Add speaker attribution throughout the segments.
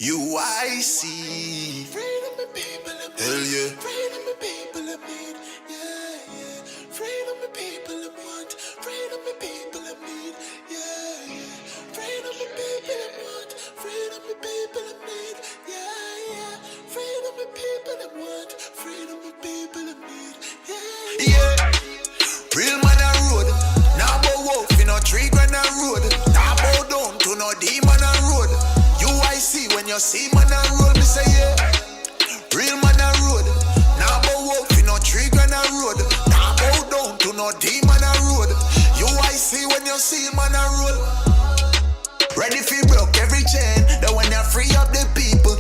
Speaker 1: UIC.
Speaker 2: Freedom the people of
Speaker 1: Hell
Speaker 2: need.
Speaker 1: yeah.
Speaker 2: Freedom the people of need. Yeah, yeah. Freedom the people of want. Freedom the people of need. Yeah, yeah. Freedom the people of want. Freedom the people of need. Yeah, yeah. Freedom the people of want. Freedom the people of need. Yeah,
Speaker 1: Yeah. Real man a road. Now bow wolf in a 3 grand a road. Now bow down to no demon a road. UIC when you see man a road, me say yeah. Real man a road. Now bow wolf in a 3 grand a road. Now bow down to no demon a road. UIC when you see man a road. Ready fi broke every chain. That when you free up the people.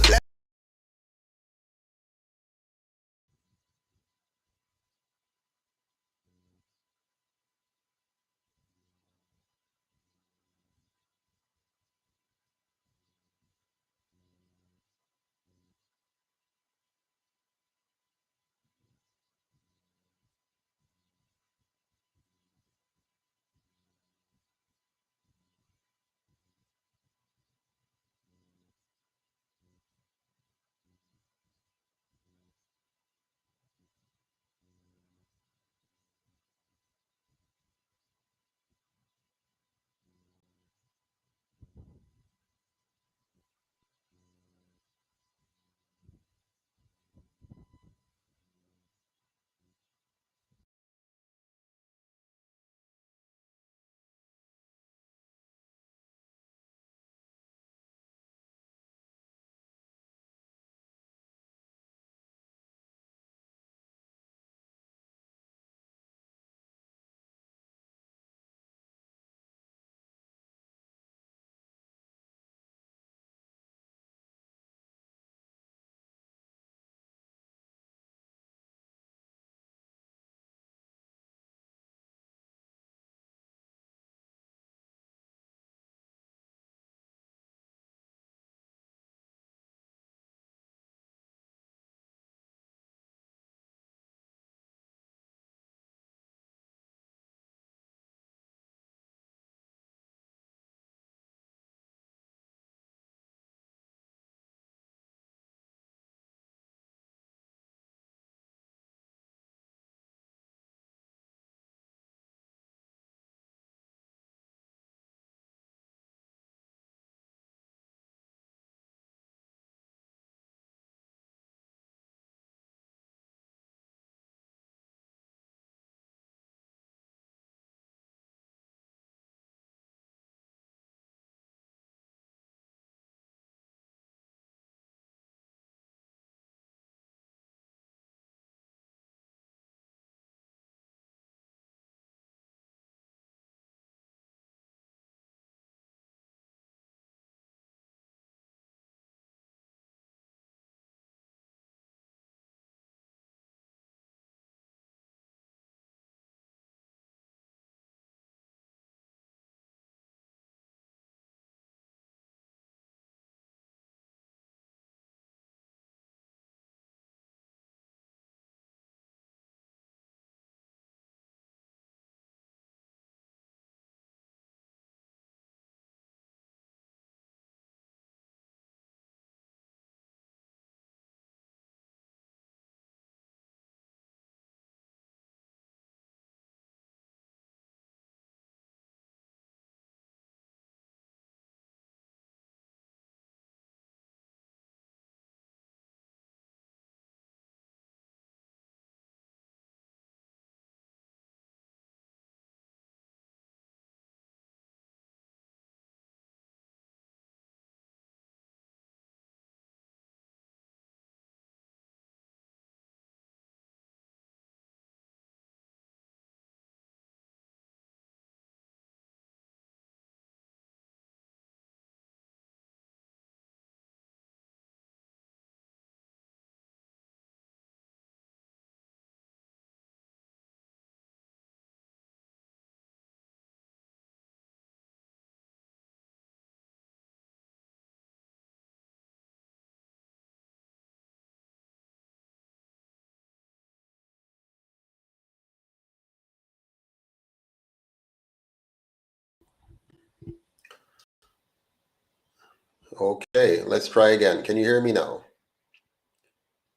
Speaker 3: Okay, let's try again. Can you hear me now?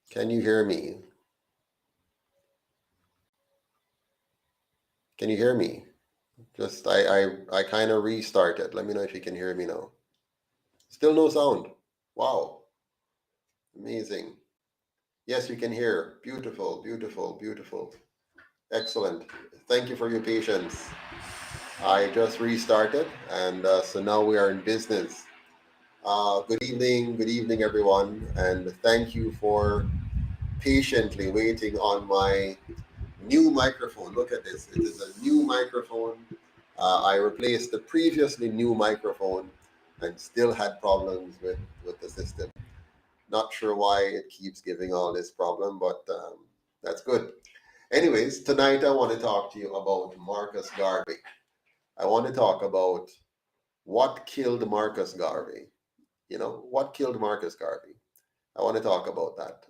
Speaker 3: Can you hear me? Can you hear me? Just I kind of restarted. Let me know if you can hear me now. Still no sound. Wow. Amazing. Yes, you can hear. Beautiful, beautiful, beautiful. Excellent. Thank you for your patience. I just restarted, and so now we are in business. Good evening, everyone, and thank you for patiently waiting on my new microphone. Look at this. It is a new microphone. I replaced the previously new microphone and still had problems with the system. Not sure why it keeps giving all this problem, but that's good. Anyways, tonight I want to talk to you about Marcus Garvey. I want to talk about what killed Marcus Garvey. You know, what killed Marcus Garvey? I want to talk about that.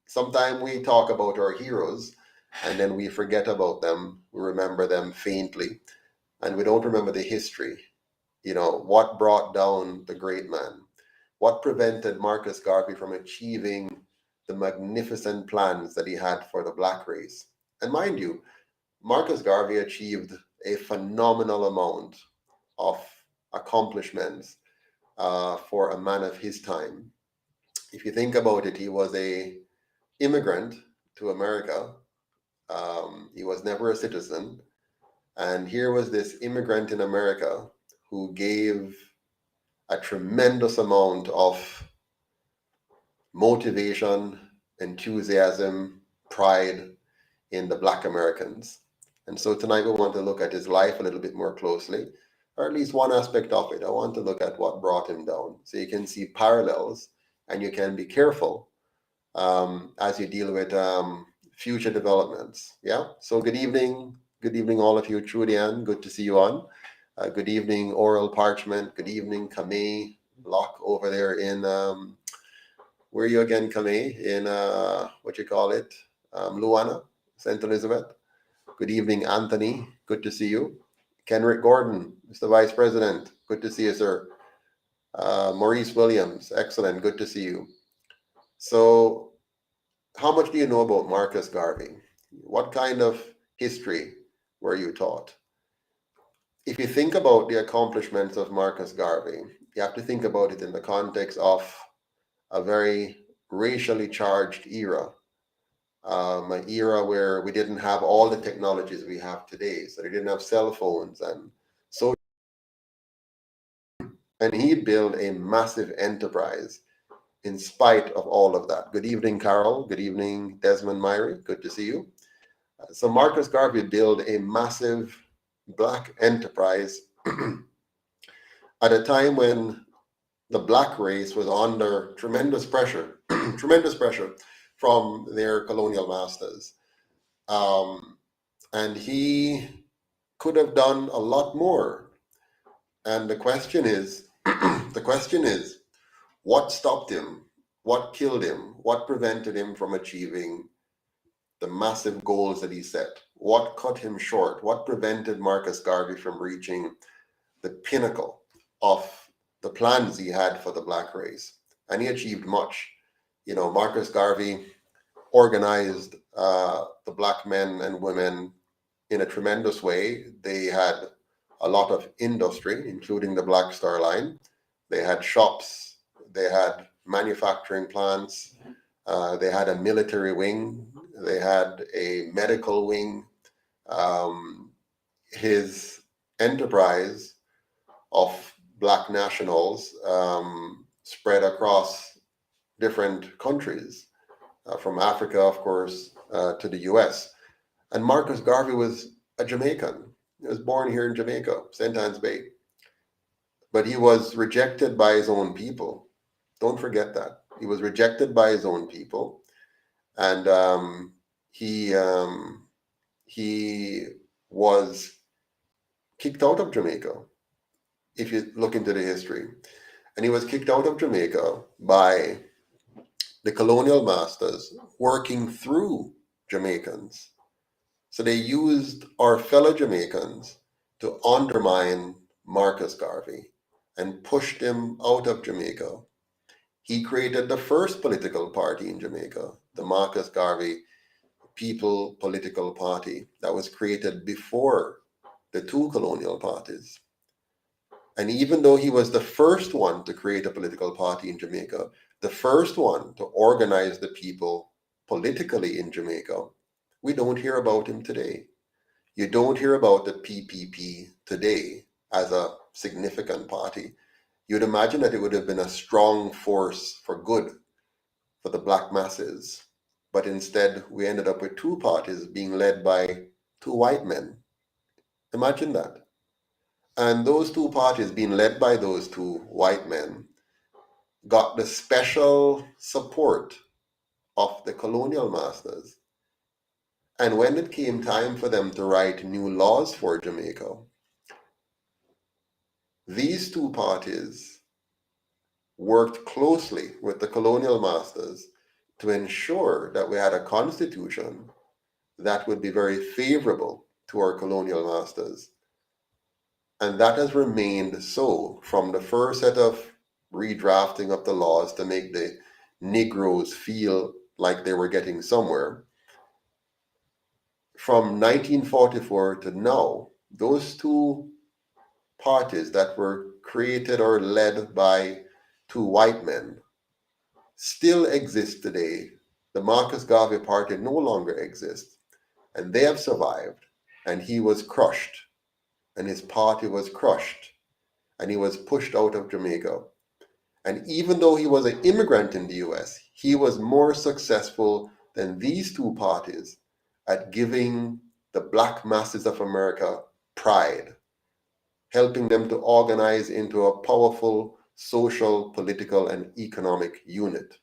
Speaker 3: Sometimes we talk about our heroes and then we forget about them. We remember them faintly and we don't remember the history. You know, what brought down the great man? What prevented Marcus Garvey from achieving the magnificent plans that he had for the black race? And mind you, Marcus Garvey achieved a phenomenal amount of accomplishments for a man of his time. If you think about it, he was a immigrant to America. He was never a citizen, and here was this immigrant in America who gave a tremendous amount of motivation, enthusiasm, pride in the Black Americans. And so tonight we want to look at his life a little bit more closely, or at least one aspect of it. I want to look at what brought him down so you can see parallels and you can be careful as you deal with future developments. Yeah. So good evening, all of you. Trudian, good to see you on. Good evening, Oral Parchment. Good evening, Kame Lock over there in where are you again, Kame? In what you call it, Luana, St. Elizabeth. Good evening, Anthony. Good to see you. Kenrick Gordon, Mr. Vice President. Good to see you, sir. Maurice Williams, excellent. Good to see you. So, how much do you know about Marcus Garvey? What kind of history were you taught? If you think about the accomplishments of Marcus Garvey, you have to think about it in the context of a very racially charged era, an era where we didn't have all the technologies we have today. So they didn't have cell phones and so, and he built a massive enterprise in spite of all of that. Good evening, Carol. Good evening, Desmond Myrie. Good to see you. So Marcus Garvey built a massive black enterprise at a time when the black race was under tremendous pressure, tremendous pressure from their colonial masters. And he could have done a lot more. And the question is, the question is, what stopped him? What killed him? What prevented him from achieving the massive goals that he set? What cut him short? What prevented Marcus Garvey from reaching the pinnacle of the plans he had for the black race? And he achieved much. You know, Marcus Garvey organized the black men and women in a tremendous way. They had a lot of industry, including the Black Star Line. They had shops, they had manufacturing plants, they had a military wing, they had a medical wing. His enterprise of black nationals spread across different countries, from Africa, of course, to the US. And Marcus Garvey was a Jamaican. He was born here in Jamaica, St. Anne's Bay. But he was rejected by his own people. Don't forget that. He was rejected by his own people. And he was kicked out of Jamaica, if you look into the history. And he was kicked out of Jamaica by the colonial masters working through Jamaicans. So they used our fellow Jamaicans to undermine Marcus Garvey, and pushed him out of Jamaica. He created the first political party in Jamaica, the Marcus Garvey People Political Party, that was created before the two colonial parties. And even though he was the first one to create a political party in Jamaica, the first one to organize the people politically in Jamaica, we don't hear about him today. You don't hear about the PPP today as a significant party. You'd imagine that it would have been a strong force for good for the black masses. But instead, we ended up with two parties being led by two white men. Imagine that. And those two parties being led by those two white men got the special support of the colonial masters. And when it came time for them to write new laws for Jamaica, these two parties worked closely with the colonial masters to ensure that we had a constitution that would be very favorable to our colonial masters. And that has remained so from the first set of redrafting of the laws to make the Negroes feel like they were getting somewhere. From 1944 to now, those two parties that were created or led by two white men still exist today. The Marcus Garvey Party no longer exists, and they have survived, and he was crushed, and his party was crushed, and he was pushed out of Jamaica. And even though he was an immigrant in the US, he was more successful than these two parties at giving the black masses of America pride, helping them to organize into a powerful social, political, and economic unit.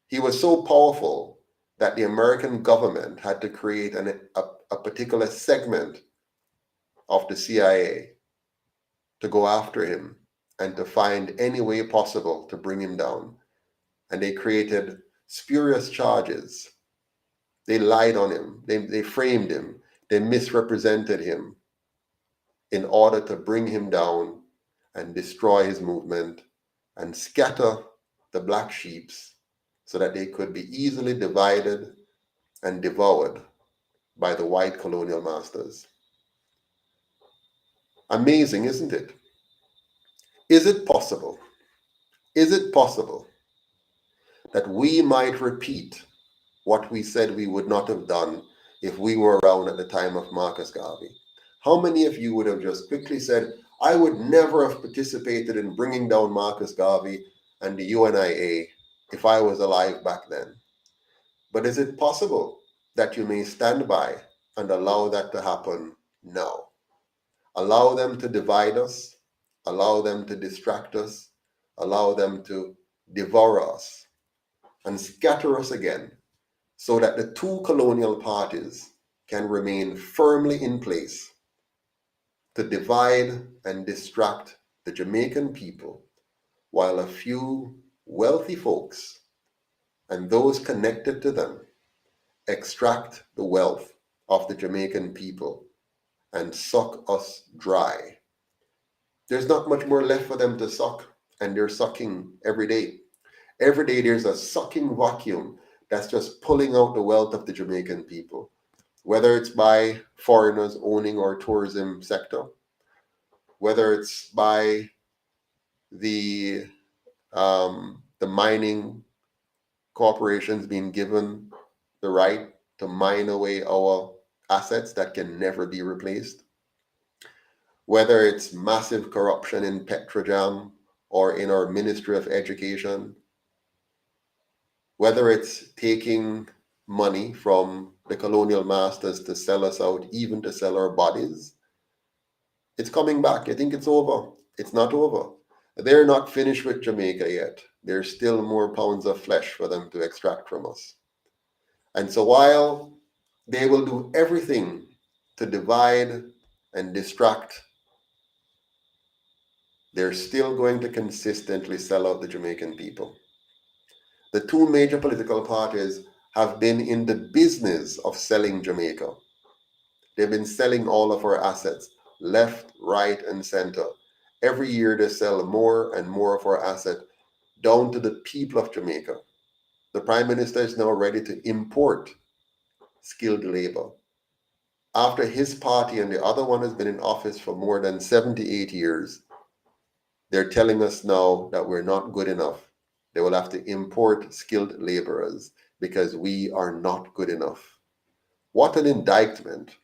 Speaker 3: He was so powerful that the American government had to create a particular segment of the CIA to go after him and to find any way possible to bring him down. And they created spurious charges. They lied on him. They framed him. They misrepresented him in order to bring him down and destroy his movement and scatter the black sheeps so that they could be easily divided and devoured by the white colonial masters. Amazing, isn't it? Is it possible? Is it possible that we might repeat what we said we would not have done if we were around at the time of Marcus Garvey? How many of you would have just quickly said, I would never have participated in bringing down Marcus Garvey and the UNIA if I was alive back then? But is it possible that you may stand by and allow that to happen now? Allow them to divide us, allow them to distract us, allow them to devour us and scatter us again, so that the two colonial parties can remain firmly in place to divide and distract the Jamaican people, while a few wealthy folks and those connected to them extract the wealth of the Jamaican people and suck us dry. There's not much more left for them to suck, and they're sucking every day. Every day there's a sucking vacuum that's just pulling out the wealth of the Jamaican people, whether it's by foreigners owning our tourism sector, whether it's by the mining corporations being given the right to mine away our assets that can never be replaced, whether it's massive corruption in Petrojam or in our Ministry of Education, whether it's taking money from the colonial masters to sell us out, even to sell our bodies. It's coming back. I think it's over. It's not over. They're not finished with Jamaica yet. There's still more pounds of flesh for them to extract from us. And so while they will do everything to divide and distract, they're still going to consistently sell out the Jamaican people. The two major political parties have been in the business of selling Jamaica. They've been selling all of our assets, left, right, and center. Every year they sell more and more of our asset down to the people of Jamaica. The Prime Minister is now ready to import skilled labor. After his party and the other one has been in office for more than 78 years, they're telling us now that we're not good enough. They will have to import skilled laborers because we are not good enough. What an indictment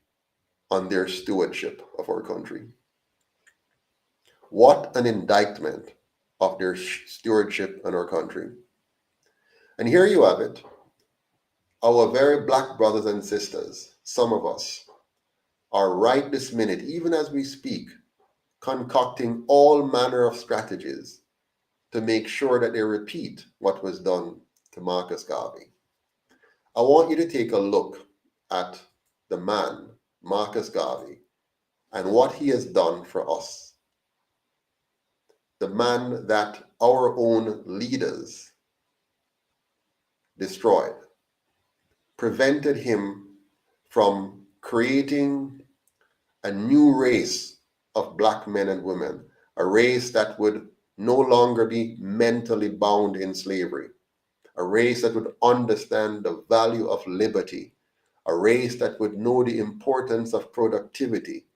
Speaker 3: on their stewardship of our country. What an indictment of their stewardship on our country. And here you have it. Our very black brothers and sisters, some of us, are right this minute, even as we speak, concocting all manner of strategies to make sure that they repeat what was done to Marcus Garvey. I want you to take a look at the man, Marcus Garvey, and what he has done for us. The man that our own leaders destroyed, prevented him from creating a new race of black men and women, a race that would no longer be mentally bound in slavery, a race that would understand the value of liberty, a race that would know the importance of productivity,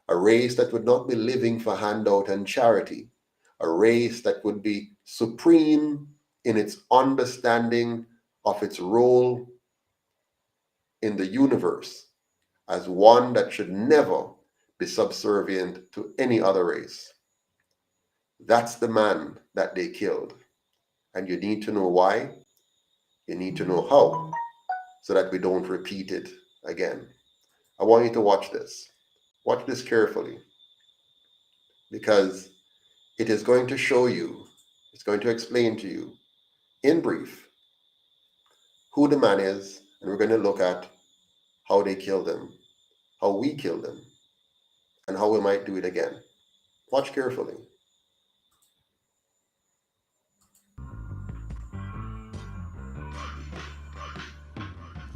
Speaker 3: a race that would not be living for handout and charity, a race that would be supreme in its understanding of its role in the universe as one that should never be subservient to any other race. That's the man that they killed. And you need to know why. You need to know how, so that we don't repeat it again. I want you to watch this. Watch this carefully, because it is going to show you, it's going to explain to you, in brief, who the man is, and we're going to look at how they killed him, how we killed him, and how we might do it again. Watch carefully.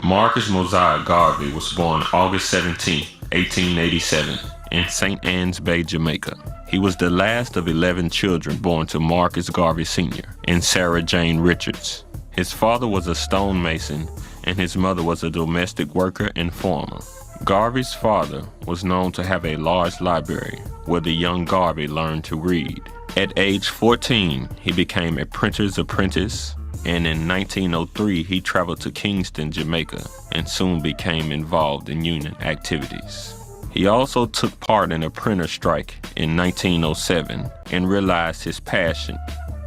Speaker 4: Marcus Mosiah Garvey was born August 17, 1887, in St. Ann's Bay, Jamaica. He was the last of 11 children born to Marcus Garvey Sr. and Sarah Jane Richards. His father was a stonemason, and his mother was a domestic worker and farmer. Garvey's father was known to have a large library where the young Garvey learned to read. At age 14, he became a printer's apprentice, and in 1903 he traveled to Kingston, Jamaica, and soon became involved in union activities. He also took part in a printer strike in 1907 and realized his passion.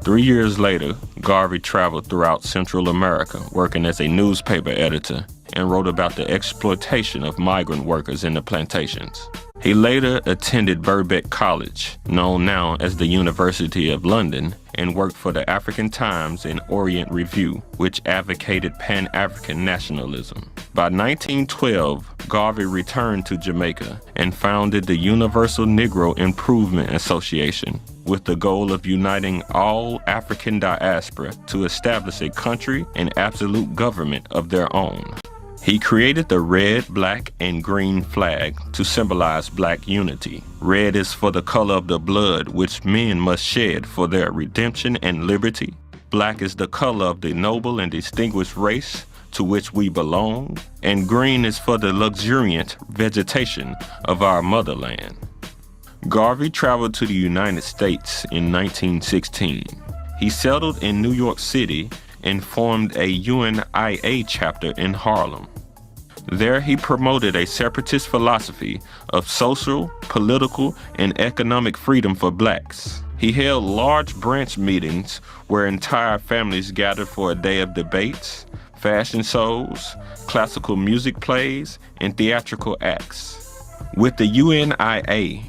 Speaker 4: 3 years later, Garvey traveled throughout Central America, working as a newspaper editor, and wrote about the exploitation of migrant workers in the plantations. He later attended Birkbeck College, known now as the University of London, and worked for the African Times and Orient Review, which advocated Pan-African nationalism. By 1912, Garvey returned to Jamaica and founded the Universal Negro Improvement Association, with the goal of uniting all African diaspora to establish a country and absolute government of their own. He created the red, black, and green flag to symbolize black unity. Red is for the color of the blood which men must shed for their redemption and liberty. Black is the color of the noble and distinguished race to which we belong. And green is for the luxuriant vegetation of our motherland. Garvey traveled to the United States in 1916. He settled in New York City and formed a UNIA chapter in Harlem. There he promoted a separatist philosophy of social, political, and economic freedom for blacks. He held large branch meetings where entire families gathered for a day of debates, fashion shows, classical music plays, and theatrical acts. With the UNIA,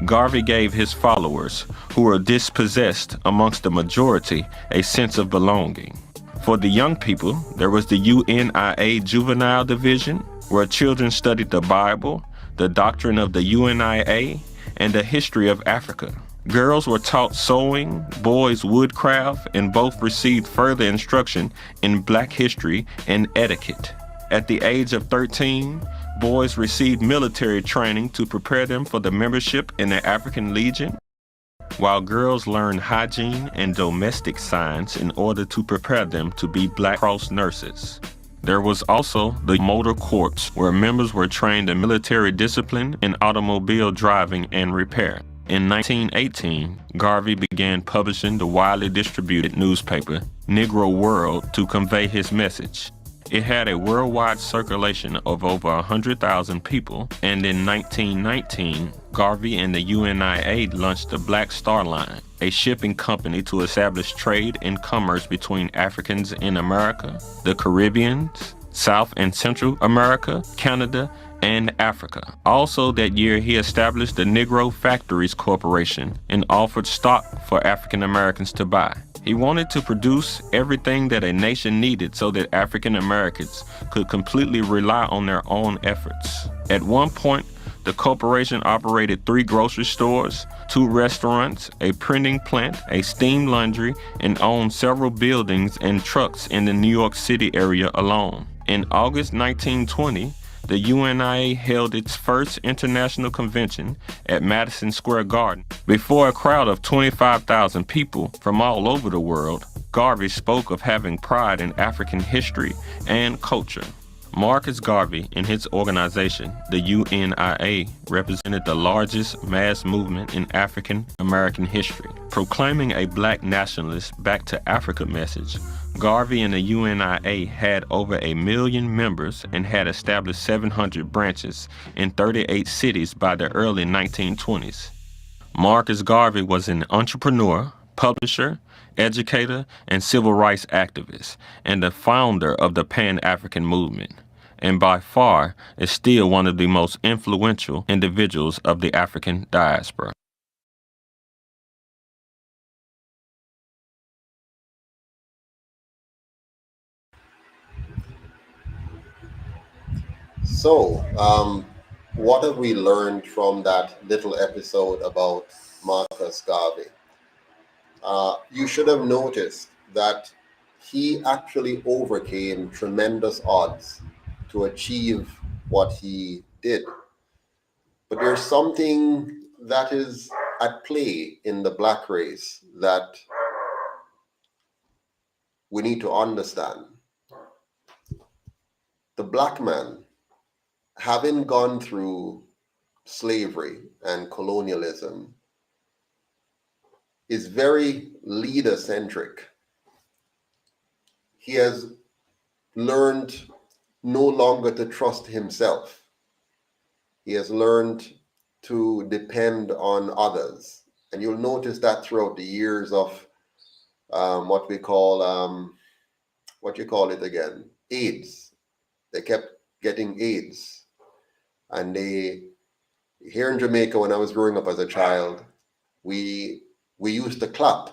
Speaker 4: Garvey gave his followers, who were dispossessed amongst the majority, a sense of belonging. For the young people, there was the UNIA Juvenile Division, where children studied the Bible, the doctrine of the UNIA, and the history of Africa. Girls were taught sewing, boys woodcraft, and both received further instruction in black history and etiquette. At the age of 13, boys received military training to prepare them for the membership in the African Legion. while girls learned hygiene and domestic science in order to prepare them to be Black Cross nurses. There was also the Motor Corps, where members were trained in military discipline and automobile driving and repair. In 1918, Garvey began publishing the widely distributed newspaper Negro World to convey his message. It had a worldwide circulation of over 100,000 people, and in 1919, Garvey and the UNIA launched the Black Star Line, a shipping company to establish trade and commerce between Africans in America, the Caribbean, South and Central America, Canada, and Africa. Also that year, he established the Negro Factories Corporation and offered stock for African Americans to buy. He wanted to produce everything that a nation needed so that African Americans could completely rely on their own efforts. At one point, the corporation operated 3 grocery stores, 2 restaurants, a printing plant, a steam laundry, and owned several buildings and trucks in the New York City area alone. In August 1920, the UNIA held its first international convention at Madison Square Garden. Before a crowd of 25,000 people from all over the world, Garvey spoke of having pride in African history and culture. Marcus Garvey and his organization, the UNIA, represented the largest mass movement in African American history. Proclaiming a Black nationalist back to Africa message, Garvey and the UNIA had over 1 million members and had established 700 branches in 38 cities by the early 1920s. Marcus Garvey was an entrepreneur, publisher, educator, and civil rights activist, and the founder of the Pan-African movement, and by far is still one of the most influential individuals of the African diaspora.
Speaker 3: So, what have we learned from that little episode about Marcus Garvey? You should have noticed that he actually overcame tremendous odds to achieve what he did. But there's something that is at play in the Black race that we need to understand. The Black man, having gone through slavery and colonialism, is very leader-centric. He has learned no longer to trust himself. He has learned to depend on others. And you'll notice that throughout the years of what we call, what you call it again, AIDS. They kept getting AIDS. And here in Jamaica, when I was growing up as a child, we used to clap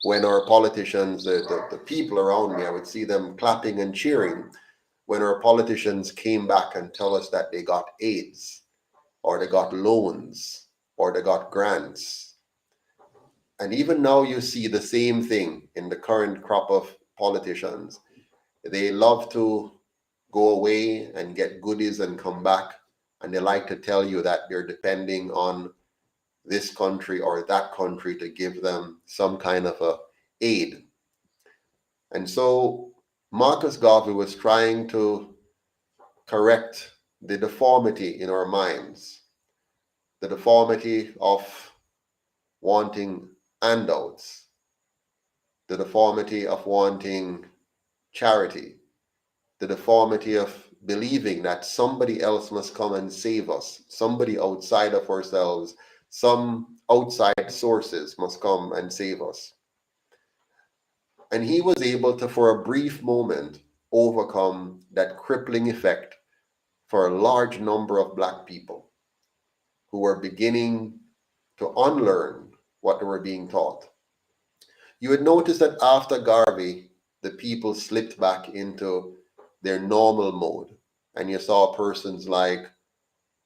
Speaker 3: when our politicians, the people around me, I would see them clapping and cheering when our politicians came back and tell us that they got AIDS, or they got loans, or they got grants. And even now you see the same thing in the current crop of politicians. They love to go away and get goodies and come back, and they like to tell you that they're depending on this country or that country to give them some kind of a aid. And so Marcus Garvey was trying to correct the deformity in our minds, the deformity of wanting handouts, the deformity of wanting charity, the deformity of believing that somebody else must come and save us, somebody outside of ourselves, some outside sources must come and save us. And he was able to, for a brief moment, overcome that crippling effect for a large number of Black people who were beginning to unlearn what they were being taught. You would notice that after Garvey, the people slipped back into their normal mode, and you saw persons like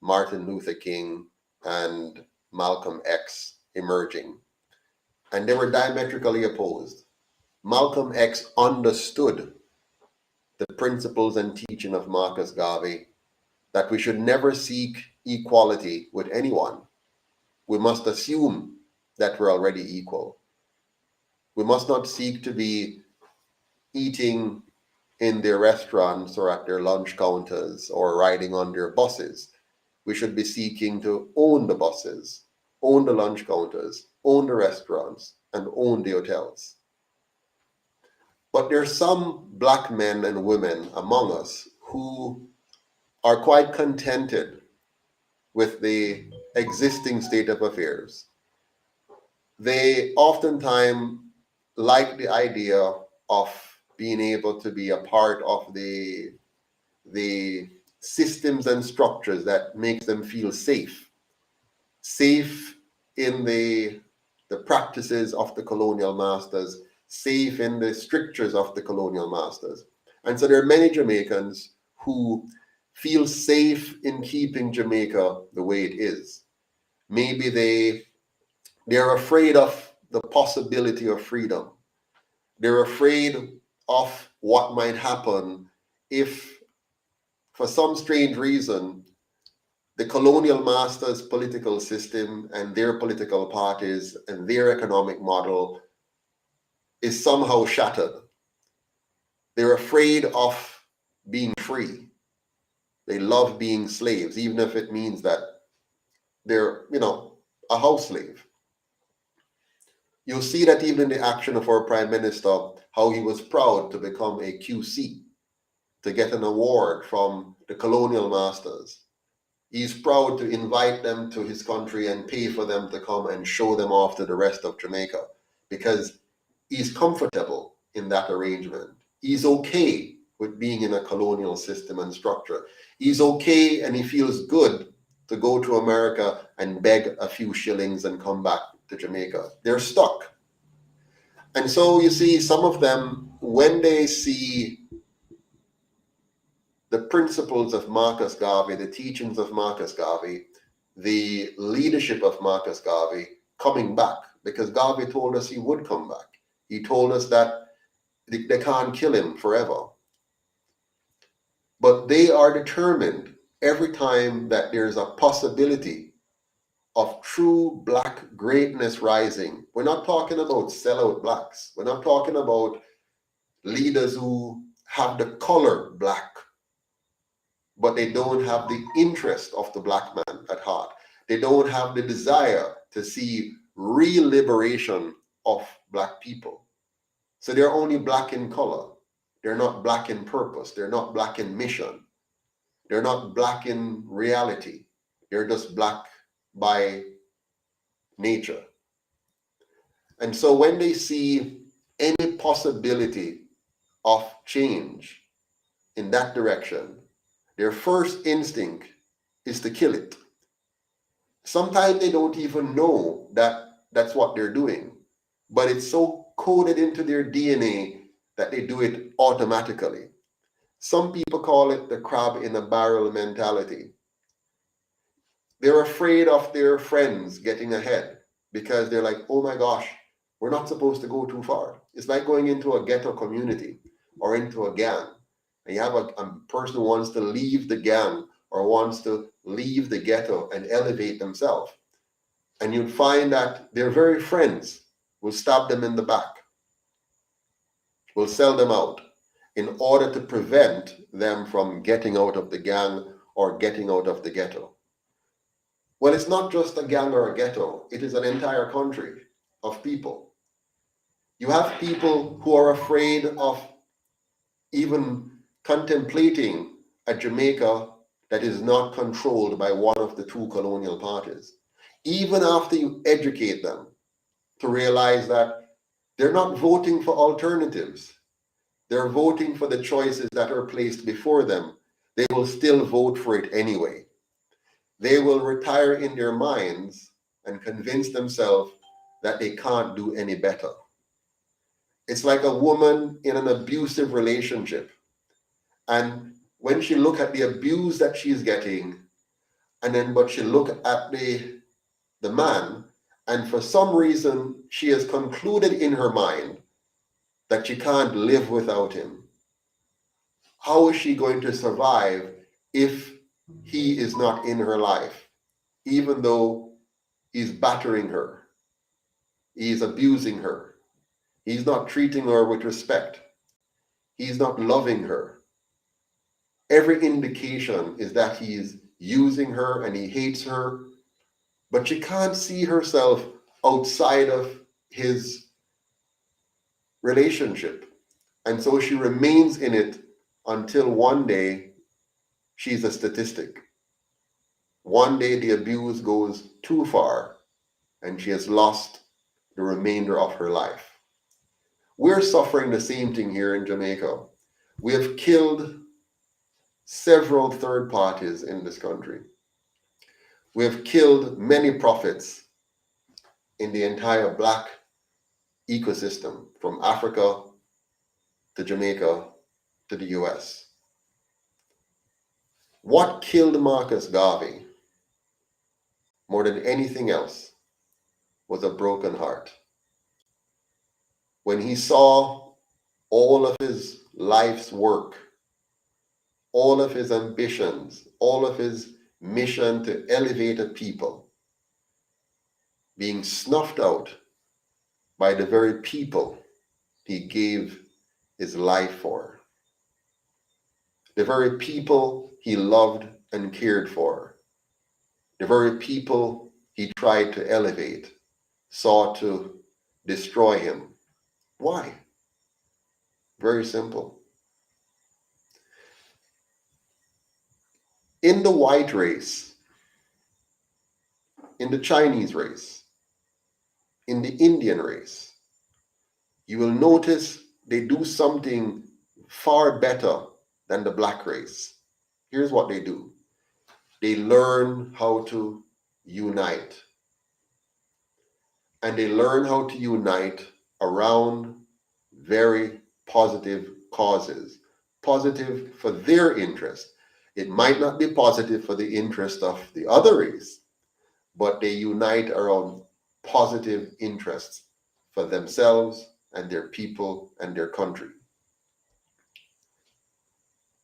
Speaker 3: Martin Luther King and Malcolm X emerging, and they were diametrically opposed. Malcolm X understood the principles and teaching of Marcus Garvey, that we should never seek equality with anyone. We must assume that we're already equal. We must not seek to be eating in their restaurants or at their lunch counters or riding on their buses. We should be seeking to own the buses, own the lunch counters, own the restaurants, and own the hotels. But there are some black men and women among us who are quite contented with the existing state of affairs. They oftentimes like the idea of being able to be a part of the systems and structures that make them feel safe in the practices of the colonial masters, safe in the strictures of the colonial masters. And so there are many Jamaicans who feel safe in keeping Jamaica the way it is. Maybe they're afraid of the possibility of freedom. They're afraid of what might happen if, for some strange reason, the colonial masters' political system and their political parties and their economic model is somehow shattered. They're afraid of being free. They love being slaves, even if it means that they're, a house slave. You'll see that even in the action of our Prime Minister, how he was proud to become a QC, to get an award from the colonial masters. He's proud to invite them to his country and pay for them to come and show them off to the rest of Jamaica, because he's comfortable in that arrangement. He's okay with being in a colonial system and structure. He's okay and he feels good to go to America and beg a few shillings and come back to Jamaica. They're stuck. And so you see, some of them, when they see the principles of Marcus Garvey, the teachings of Marcus Garvey, the leadership of Marcus Garvey coming back, because Garvey told us he would come back. He told us that they can't kill him forever. But they are determined every time that there's a possibility of true black greatness rising. We're not talking about sellout blacks. We're not talking about leaders who have the color black, but they don't have the interest of the black man at heart. They don't have the desire to see real liberation of black people. So they're only black in color. They're not black in purpose. They're not black in mission. They're not black in reality. They're just black by nature. And so when they see any possibility of change in that direction, their first instinct is to kill it. Sometimes they don't even know that that's what they're doing, but it's so coded into their DNA that they do it automatically. Some people call it the crab in a barrel mentality. They're afraid of their friends getting ahead because they're like, oh my gosh, we're not supposed to go too far. It's like going into a ghetto community or into a gang. And you have a person who wants to leave the gang or wants to leave the ghetto and elevate themselves. And you'd find that their very friends will stab them in the back, will sell them out in order to prevent them from getting out of the gang or getting out of the ghetto. Well, it's not just a gang or a ghetto. It is an entire country of people. You have people who are afraid of even contemplating a Jamaica that is not controlled by one of the two colonial parties. Even after you educate them to realize that they're not voting for alternatives, they're voting for the choices that are placed before them, they will still vote for it anyway. They will retire in their minds and convince themselves that they can't do any better. It's like a woman in an abusive relationship. And when she look at the abuse that she's getting, but she look at the man, and for some reason she has concluded in her mind that she can't live without him. How is she going to survive if he is not in her life, even though he's battering her? He's abusing her. He's not treating her with respect. He's not loving her. Every indication is that he's using her and he hates her, but she can't see herself outside of his relationship. And so she remains in it until one day she's a statistic. One day the abuse goes too far and she has lost the remainder of her life. We're suffering the same thing here in Jamaica. We have killed several third parties in this country. We have killed many prophets in the entire Black ecosystem, from Africa to Jamaica to the US. What killed Marcus Garvey more than anything else was a broken heart. When he saw all of his life's work, all of his ambitions, all of his mission to elevate a people being snuffed out by the very people he gave his life for, the very people he loved and cared for, the very people he tried to elevate, sought to destroy him. Why? Very simple. In the white race, in the Chinese race, in the Indian race, you will notice they do something far better than the Black race. Here's what they do. They learn how to unite. And they learn how to unite around very positive causes, positive for their interest. It might not be positive for the interest of the other race, but they unite around positive interests for themselves and their people and their country.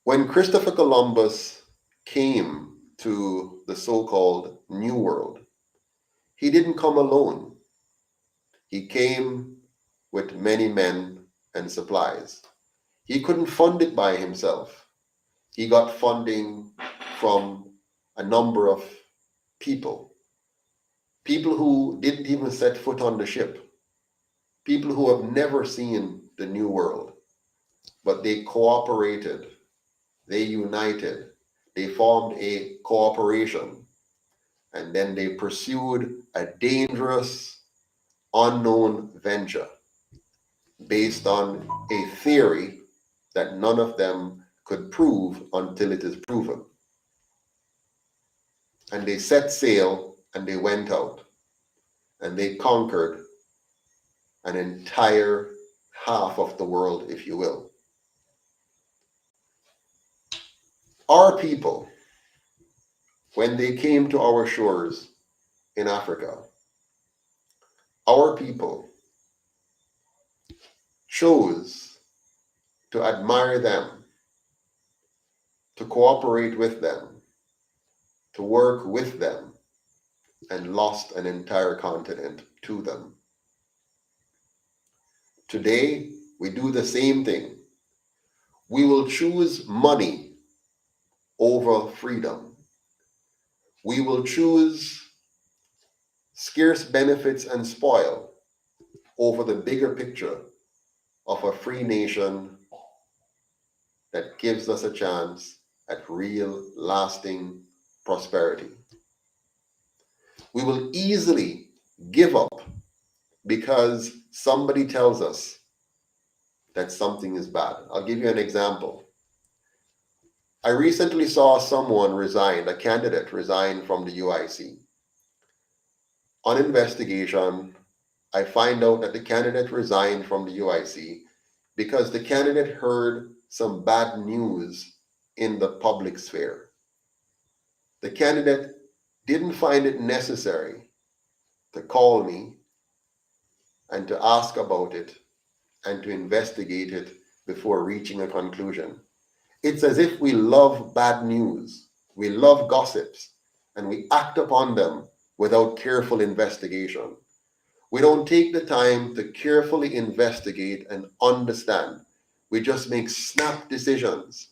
Speaker 3: When Christopher Columbus came to the so-called New World, he didn't come alone. He came with many men and supplies. He couldn't fund it by himself. He got funding from a number of people who didn't even set foot on the ship, people who have never seen the New World, but they cooperated, they united, they formed a cooperation, and then they pursued a dangerous, unknown venture based on a theory that none of them could prove until it is proven. And they set sail and they went out and they conquered an entire half of the world, if you will. Our people, when they came to our shores in Africa, our people chose to admire them, to cooperate with them, to work with them, and lost an entire continent to them. Today, we do the same thing. We will choose money over freedom. We will choose scarce benefits and spoil over the bigger picture of a free nation that gives us a chance at real, lasting prosperity. We will easily give up because somebody tells us that something is bad. I'll give you an example. I recently saw someone resign, a candidate resign from the UIC. On investigation, I find out that the candidate resigned from the UIC because the candidate heard some bad news in the public sphere. The candidate didn't find it necessary to call me and to ask about it and to investigate it before reaching a conclusion. It's as if we love bad news, we love gossips, and we act upon them without careful investigation. We don't take the time to carefully investigate and understand. We just make snap decisions.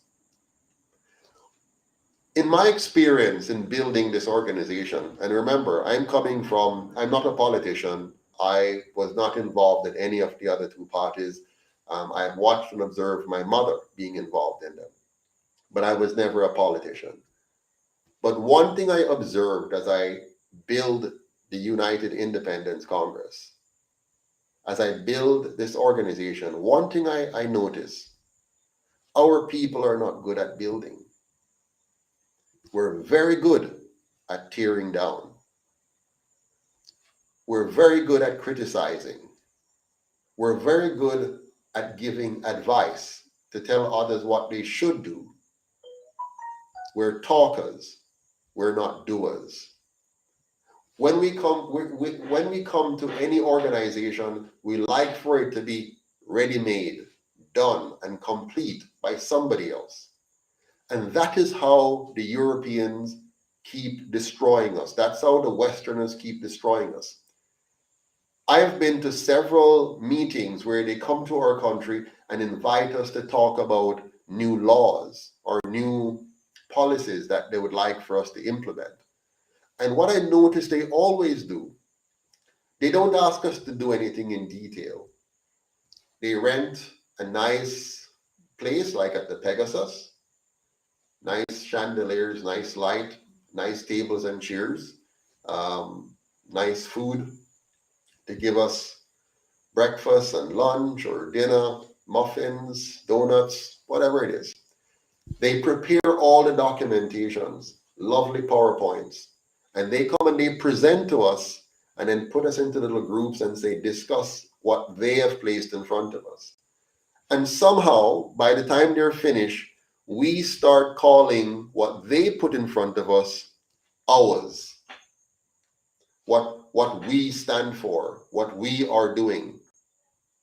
Speaker 3: In my experience in building this organization, and remember, I'm not a politician. I was not involved in any of the other two parties. I have watched and observed my mother being involved in them, but I was never a politician. But one thing I observed as I build the United Independence Congress, as I build this organization, one thing I notice, our people are not good at building. We're very good at tearing down. We're very good at criticizing. We're very good at giving advice to tell others what they should do. We're talkers. We're not doers. When we come to any organization, we like for it to be ready-made, done, and complete by somebody else. And that is how the Europeans keep destroying us. That's how the Westerners keep destroying us. I've been to several meetings where they come to our country and invite us to talk about new laws or new policies that they would like for us to implement. And what I notice they always do, they don't ask us to do anything in detail. They rent a nice place like at the Pegasus, nice chandeliers, nice light, nice tables and chairs, nice food to give us breakfast and lunch or dinner, muffins, donuts, whatever it is. They prepare all the documentations, lovely PowerPoints, and they come and they present to us and then put us into little groups and say, discuss what they have placed in front of us. And somehow, by the time they're finished, we start calling what they put in front of us ours. What we stand for, what we are doing.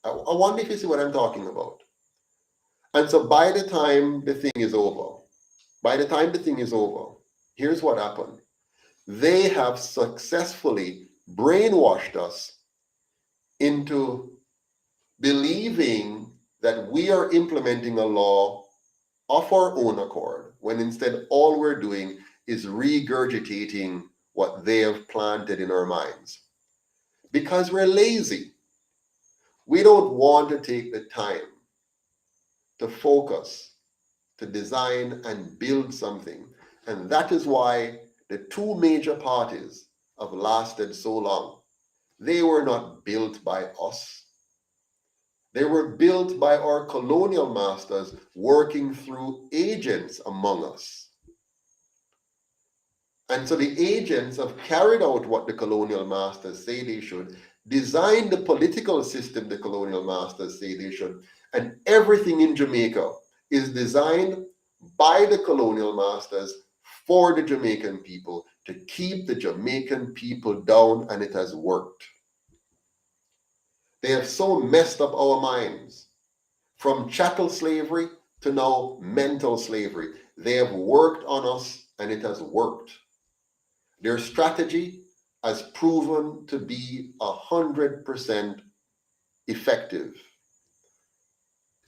Speaker 3: I wonder if you see what I'm talking about. And so by the time the thing is over, here's what happened. They have successfully brainwashed us into believing that we are implementing a law of our own accord, when instead all we're doing is regurgitating what they have planted in our minds. Because we're lazy. We don't want to take the time to focus, to design and build something. And that is why the two major parties have lasted so long. They were not built by us. They were built by our colonial masters working through agents among us. And so the agents have carried out what the colonial masters say they should, designed the political system the colonial masters say they should, and everything in Jamaica is designed by the colonial masters for the Jamaican people, to keep the Jamaican people down, and it has worked. They have so messed up our minds, from chattel slavery to now mental slavery. They have worked on us, and it has worked. Their strategy has proven to be 100% effective.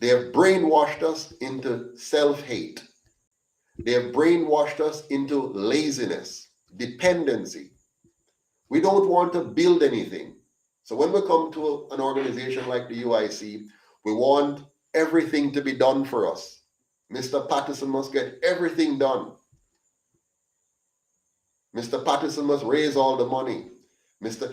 Speaker 3: They have brainwashed us into self-hate. They have brainwashed us into laziness, dependency. We don't want to build anything. So when we come to an organization like the UIC, we want everything to be done for us. Mr. Patterson must get everything done. Mr. Patterson must raise all the money.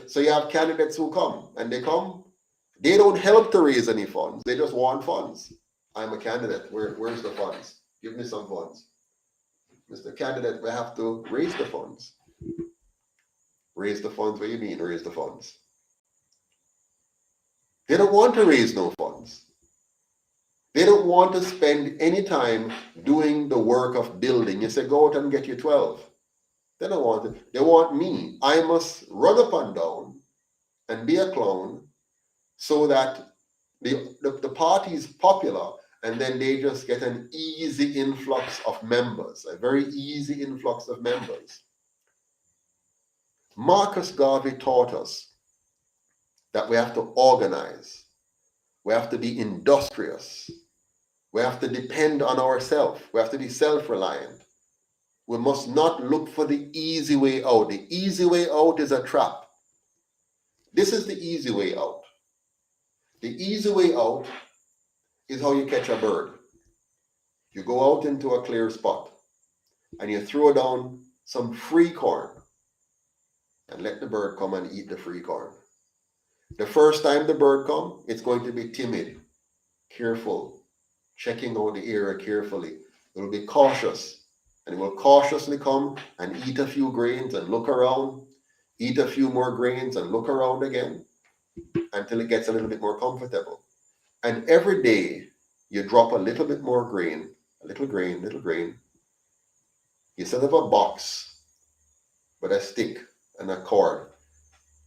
Speaker 3: So you have candidates who come, and they don't help to raise any funds. They just want funds. I'm a candidate. Where's the funds? Give me some funds. Mr. Candidate, we have to raise the funds. Raise the funds? What do you mean, raise the funds? They don't want to raise no funds. They don't want to spend any time doing the work of building. You say, go out and get your 12. They don't want it. They want me. I must run up and down and be a clown so that the party is popular, and then they just get an easy influx of members, a very easy influx of members. Marcus Garvey taught us that we have to organize. We have to be industrious. We have to depend on ourselves. We have to be self-reliant. We must not look for the easy way out. The easy way out is a trap. This is the easy way out. The easy way out is how you catch a bird. You go out into a clear spot and you throw down some free corn and let the bird come and eat the free corn. The first time the bird comes, it's going to be timid, careful, checking out the area carefully. It will be cautious, and it will cautiously come and eat a few grains and look around, eat a few more grains and look around again until it gets a little bit more comfortable. And every day you drop a little bit more grain, a little grain, little grain. You set up a box with a stick and a cord,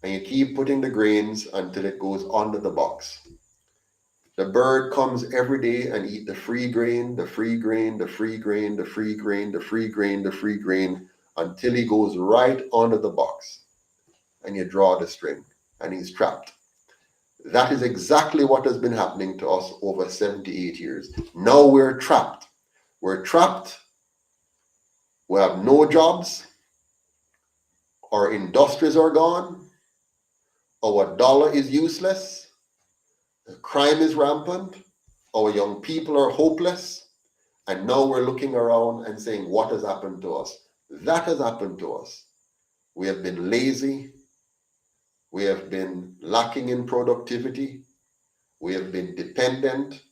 Speaker 3: and you keep putting the grains until it goes under the box. The bird comes every day and eat the free grain, the free grain, the free grain, the free grain, the free grain, the free grain, until he goes right under the box. And you draw the string, and he's trapped. That is exactly what has been happening to us over 78 years. Now we're trapped. We're trapped. We have no jobs. Our industries are gone. Our dollar is useless. Crime is rampant. Our young people are hopeless. And now we're looking around and saying, what has happened to us? That has happened to us. We have been lazy. We have been lacking in productivity. We have been dependent.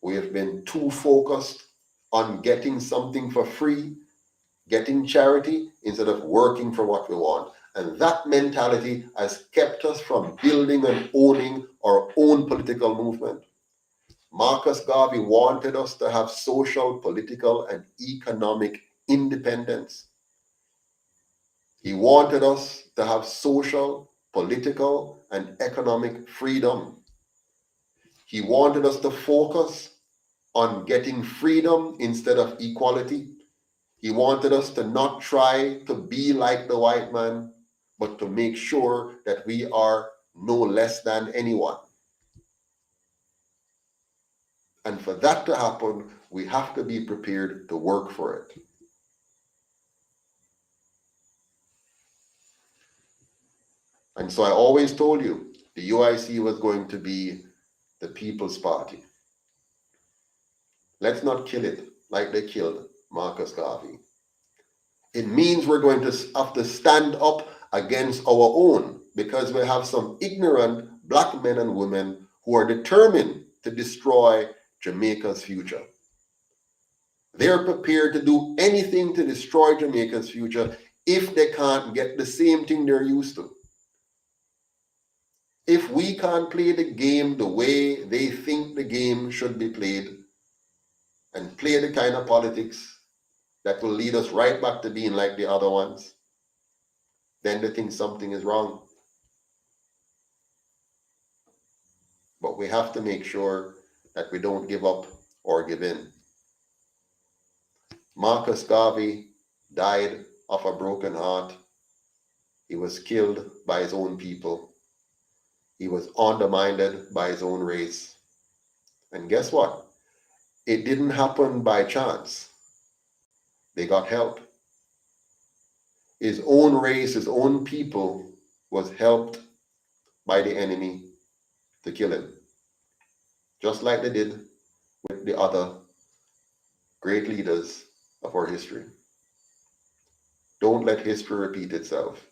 Speaker 3: We have been too focused on getting something for free, getting charity, instead of working for what we want. And that mentality has kept us from building and owning our own political movement. Marcus Garvey wanted us to have social, political, and economic independence. He wanted us to have social, political, and economic freedom. He wanted us to focus on getting freedom instead of equality. He wanted us to not try to be like the white man, but to make sure that we are no less than anyone. And for that to happen, we have to be prepared to work for it. And so I always told you, the UIC was going to be the People's Party. Let's not kill it like they killed Marcus Garvey. It means we're going to have to stand up against our own, because we have some ignorant black men and women who are determined to destroy Jamaica's future. They're prepared to do anything to destroy Jamaica's future if they can't get the same thing they're used to. If we can't play the game the way they think the game should be played, and play the kind of politics that will lead us right back to being like the other ones, then they think something is wrong. But we have to make sure that we don't give up or give in. Marcus Garvey died of a broken heart. He was killed by his own people. He was undermined by his own race. And guess what? It didn't happen by chance. They got help. His own race, his own people was helped by the enemy to kill him. Just like they did with the other great leaders of our history. Don't let history repeat itself.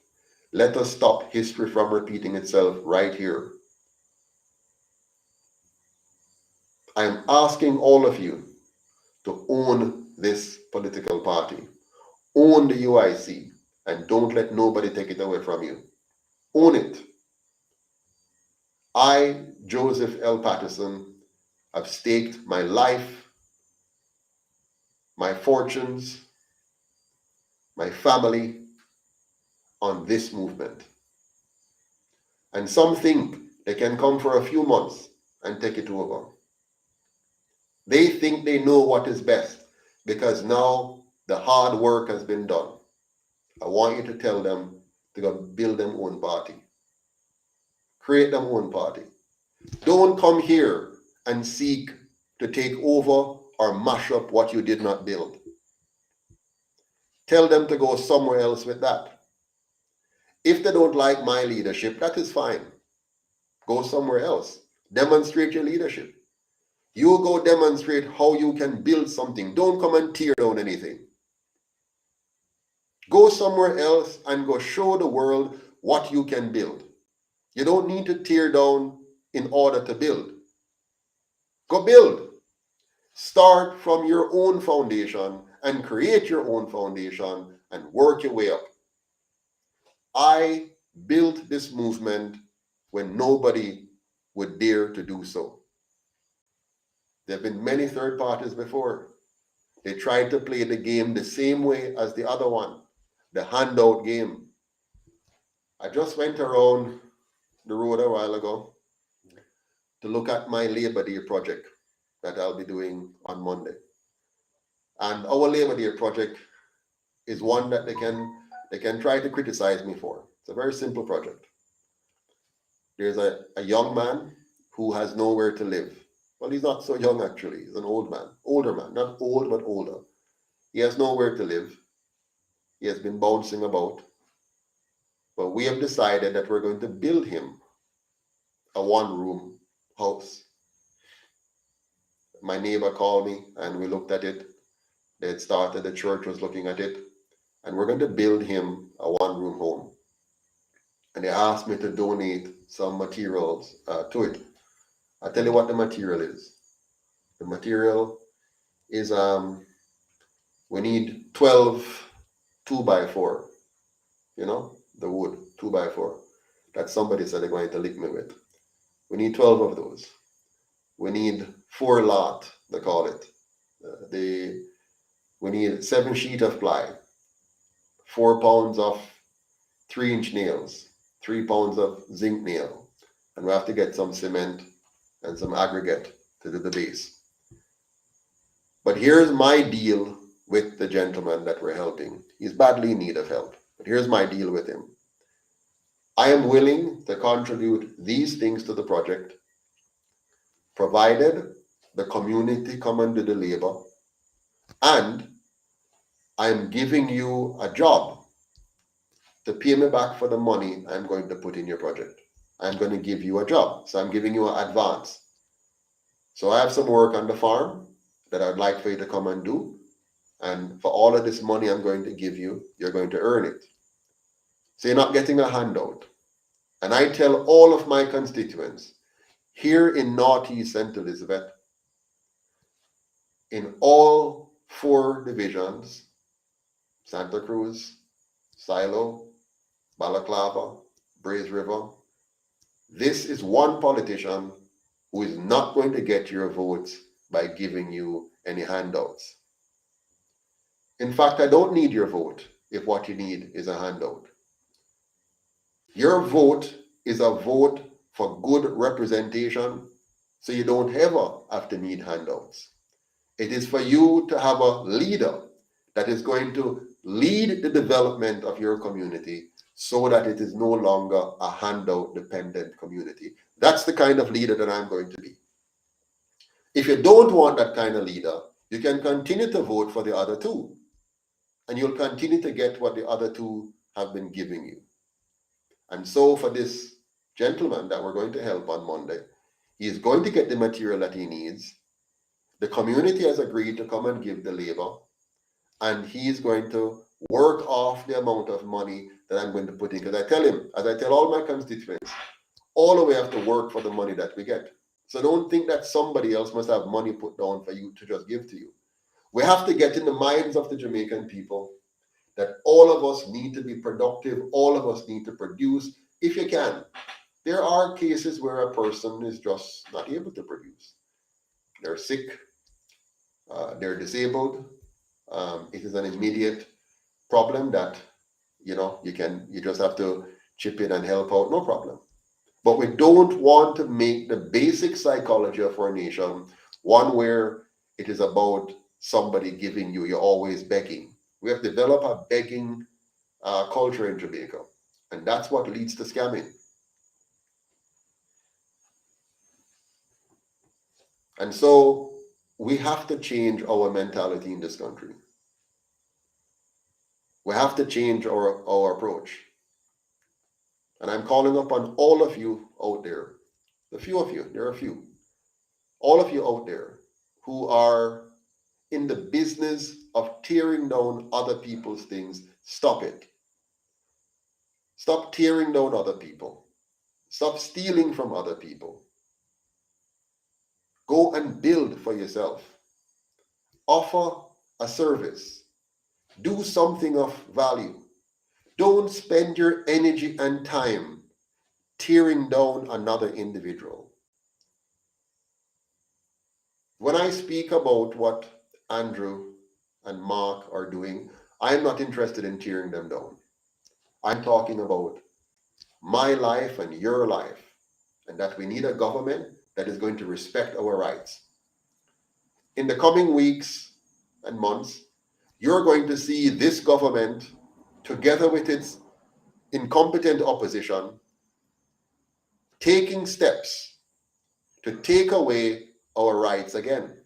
Speaker 3: Let us stop history from repeating itself right here. I am asking all of you to own this political party. Own the UIC, and don't let nobody take it away from you. Own it. I, Joseph L Patterson, have staked my life, my fortunes, my family on this movement. And some think they can come for a few months and take it over. They think they know what is best because now the hard work has been done. I want you to tell them to go build their own party. create their own party. Don't come here and seek to take over or mash up what you did not build. Tell them to go somewhere else with that. If they don't like my leadership, that is fine. Go somewhere else. Demonstrate your leadership. You go demonstrate how you can build something. Don't come and tear down anything. Go somewhere else and go show the world what you can build. You don't need to tear down in order to build. Go build. Start from your own foundation and create your own foundation and work your way up. I built this movement when nobody would dare to do so. There have been many third parties before. They tried to play the game the same way as the other one, the handout game. I just went around the road a while ago to look at my Labor Day project that I'll be doing on Monday. And our Labor Day project is one that they can try to criticize me for. It's a very simple project. There's a young man who has nowhere to live. Well, he's not so young actually. He's an old man, older man, not old, but older. He has nowhere to live. He has been bouncing about. But we have decided that we're going to build him a one-room house. My neighbor called me and we looked at it. They had started, the church was looking at it. And we're going to build him a one-room home. And they asked me to donate some materials to it. I'll tell you what the material is. The material is, we need 12 2x4. You know, the wood, 2x4. That somebody said they're going to lick me with. We need 12 of those. We need 4 lot, they call it. We need 7 sheet of ply, 4 pounds of 3-inch nails, 3 pounds of zinc nail, and we have to get some cement and some aggregate to do the base. But here's my deal with the gentleman that we're helping. He's badly in need of help, but here's my deal with him. I am willing to contribute these things to the project, provided the community come and do the labor, and I'm giving you a job to pay me back for the money I'm going to put in your project. I'm going to give you a job, so I'm giving you an advance. So I have some work on the farm that I'd like for you to come and do, and for all of this money I'm going to give you, you're going to earn it. So you're not getting a handout. And I tell all of my constituents here in Northeast St. Elizabeth, in all 4 divisions, Santa Cruz, Silo, Balaclava, Braze River, this is one politician who is not going to get your votes by giving you any handouts. In fact, I don't need your vote if what you need is a handout. Your vote is a vote for good representation, so you don't ever have to need handouts. It is for you to have a leader that is going to lead the development of your community so that it is no longer a handout dependent community. That's the kind of leader that I'm going to be. If you don't want that kind of leader, you can continue to vote for the other 2, and you'll continue to get what the other 2 have been giving you. And so for this gentleman that we're going to help on Monday, he is going to get the material that he needs. The community has agreed to come and give the labor, and he's going to work off the amount of money that I'm going to put in. Because I tell him, as I tell all my constituents, all of we have to work for the money that we get. So don't think that somebody else must have money put down for you to just give to you. We have to get in the minds of the Jamaican people that all of us need to be productive, all of us need to produce, if you can. There are cases where a person is just not able to produce. They're sick, they're disabled. It is an immediate problem that, you just have to chip in and help out, no problem. But we don't want to make the basic psychology of our nation one where it is about somebody giving you, you're always begging. We have developed a begging culture in Jamaica, and that's what leads to scamming. And so we have to change our mentality in this country. We have to change our approach. And I'm calling upon all of you out there, the few of you, there are a few, all of you out there who are in the business of tearing down other people's things, stop it. Stop tearing down other people. Stop stealing from other people. Go and build for yourself. Offer a service. Do something of value. Don't spend your energy and time tearing down another individual. When I speak about what Andrew and Mark are doing, I'm not interested in tearing them down. I'm talking about my life and your life, and that we need a government that is going to respect our rights. In the coming weeks and months, you're going to see this government, together with its incompetent opposition, taking steps to take away our rights again,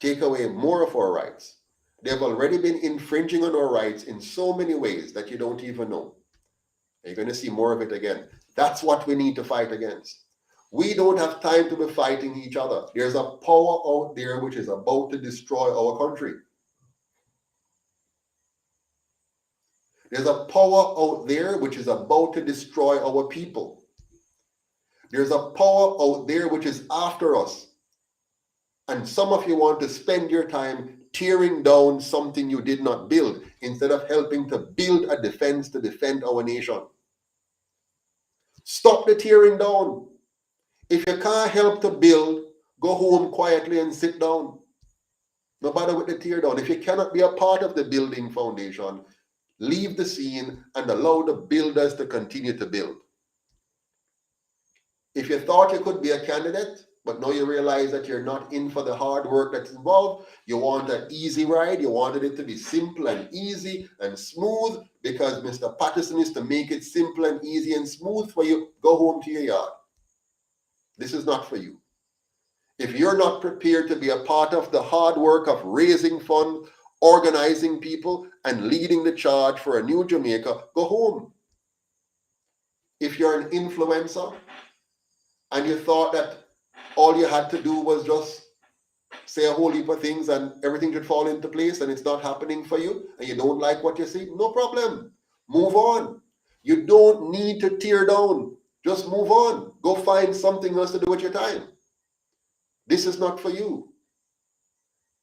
Speaker 3: take away more of our rights. They've already been infringing on our rights in so many ways that you don't even know. You're going to see more of it again. That's what we need to fight against. We don't have time to be fighting each other. There's a power out there which is about to destroy our country. There's a power out there which is about to destroy our people. There's a power out there which is after us. And some of you want to spend your time tearing down something you did not build instead of helping to build a defense to defend our nation. Stop the tearing down. If you can't help to build, go home quietly and sit down. No bother with the tear down. If you cannot be a part of the building foundation, leave the scene and allow the builders to continue to build. If you thought you could be a candidate, but now you realize that you're not in for the hard work that's involved, you want an easy ride, you wanted it to be simple and easy and smooth, because Mr. Patterson is to make it simple and easy and smooth for you, go home to your yard. This is not for you. If you're not prepared to be a part of the hard work of raising funds, organizing people, and leading the charge for a new Jamaica, go home. If you're an influencer and you thought that all you had to do was just say a whole heap of things and everything should fall into place, and it's not happening for you and you don't like what you see, no problem. Move on. You don't need to tear down. Just move on. Go find something else to do with your time. This is not for you.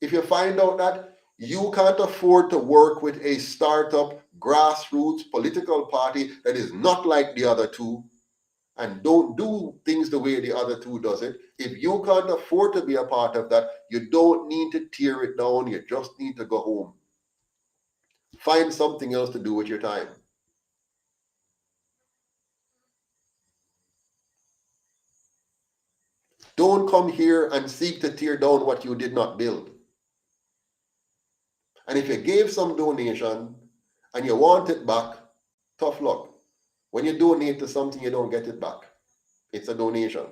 Speaker 3: If you find out that you can't afford to work with a startup, grassroots political party that is not like the other two and don't do things the way the other two does it, if you can't afford to be a part of that, you don't need to tear it down. You just need to go home. Find something else to do with your time. Don't come here and seek to tear down what you did not build. And if you gave some donation and you want it back, tough luck. When you donate to something, you don't get it back. It's a donation.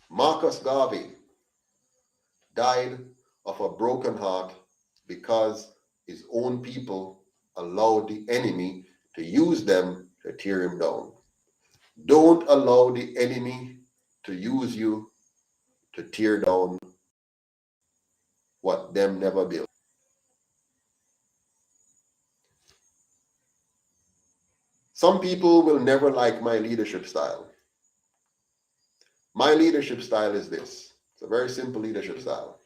Speaker 3: Marcus Garvey died of a broken heart because his own people allowed the enemy to use them to tear him down. Don't allow the enemy to use you to tear down what them never built. Some people will never like my leadership style. My leadership style is this. It's a very simple leadership style.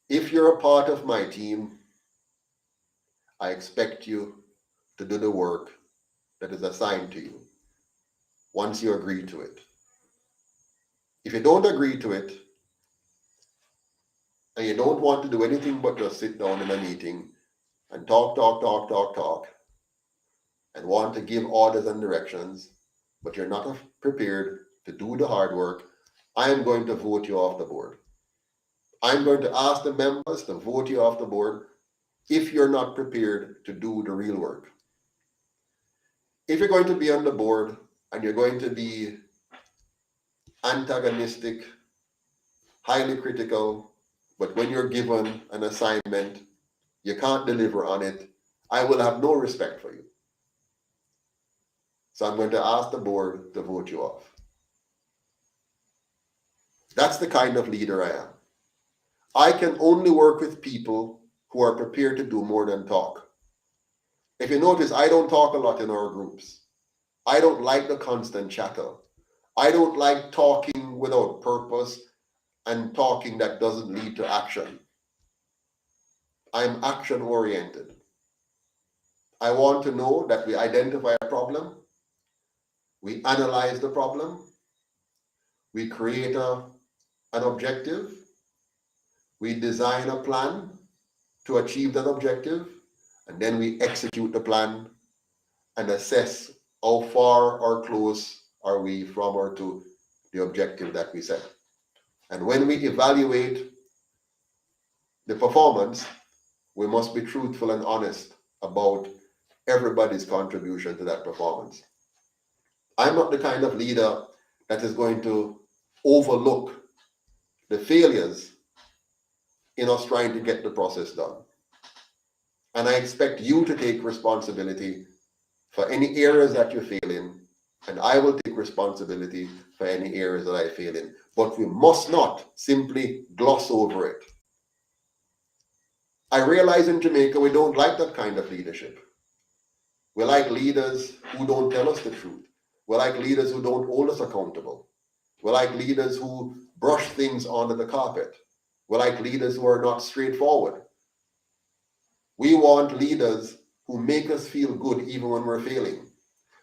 Speaker 3: If you're a part of my team, I expect you to do the work that is assigned to you once you agree to it. If you don't agree to it, and you don't want to do anything but just sit down in a meeting and talk, and want to give orders and directions, but you're not prepared to do the hard work, I am going to vote you off the board. I'm going to ask the members to vote you off the board if you're not prepared to do the real work. if you're going to be on the board and you're going to be antagonistic, highly critical, but when you're given an assignment, you can't deliver on it, I will have no respect for you. So I'm going to ask the board to vote you off. That's the kind of leader I am. I can only work with people who are prepared to do more than talk. If you notice, I don't talk a lot in our groups. I don't like the constant chatter. I don't like talking without purpose and talking that doesn't lead to action. I'm action oriented. I want to know that we identify a problem, we analyze the problem, we create an objective, we design a plan to achieve that objective, and then we execute the plan and assess how far or close are we from or to the objective that we set. And when we evaluate the performance, we must be truthful and honest about everybody's contribution to that performance. I'm not the kind of leader that is going to overlook the failures in us trying to get the process done. And I expect you to take responsibility for any areas that you fail in, and I will take responsibility for any areas that I fail in. But we must not simply gloss over it. I realize in Jamaica we don't like that kind of leadership. We like leaders who don't tell us the truth. We like leaders who don't hold us accountable. We like leaders who brush things under the carpet. We like leaders who are not straightforward. We want leaders who make us feel good even when we're failing.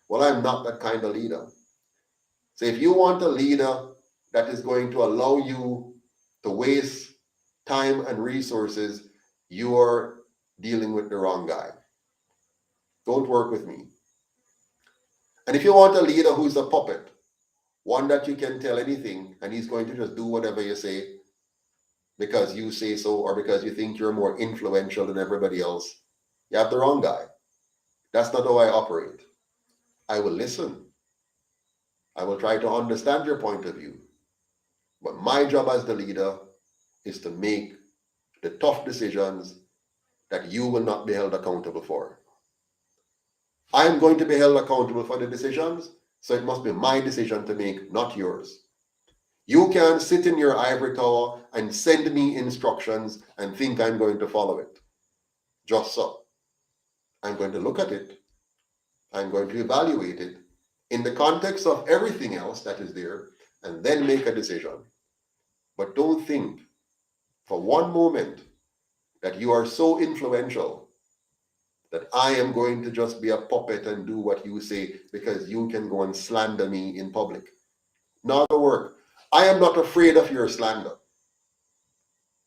Speaker 3: Well, I'm not that kind of leader. So if you want a leader that is going to allow you to waste time and resources, you're dealing with the wrong guy. Don't work with me. And if you want a leader who's a puppet, one that you can tell anything and he's going to just do whatever you say because you say so or because you think you're more influential than everybody else, you have the wrong guy. That's not how I operate. I will listen. I will try to understand your point of view. But my job as the leader is to make the tough decisions that you will not be held accountable for. I'm going to be held accountable for the decisions, so it must be my decision to make, not yours. You can't sit in your ivory tower and send me instructions and think I'm going to follow it. Just so. I'm going to look at it. I'm going to evaluate it in the context of everything else that is there and then make a decision. But don't think for one moment that you are so influential that I am going to just be a puppet and do what you say because you can go and slander me in public. Not gonna work. I am not afraid of your slander.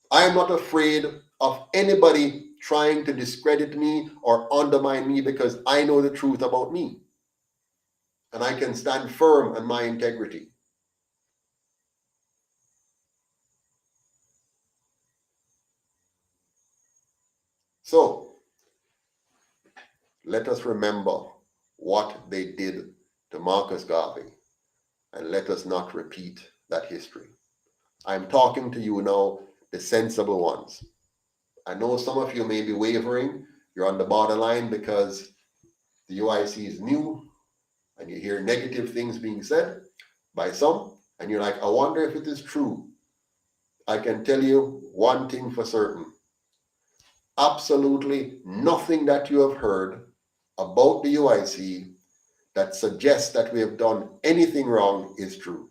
Speaker 3: I am not afraid of anybody trying to discredit me or undermine me because I know the truth about me. And I can stand firm on my integrity. So, let us remember what they did to Marcus Garvey, and let us not repeat that history. I'm talking to you now, the sensible ones. I know some of you may be wavering. You're on the borderline because the UIC is new and you hear negative things being said by some, and you're like, I wonder if it is true. I can tell you one thing for certain. Absolutely nothing that you have heard about the UIC that suggests that we have done anything wrong is true.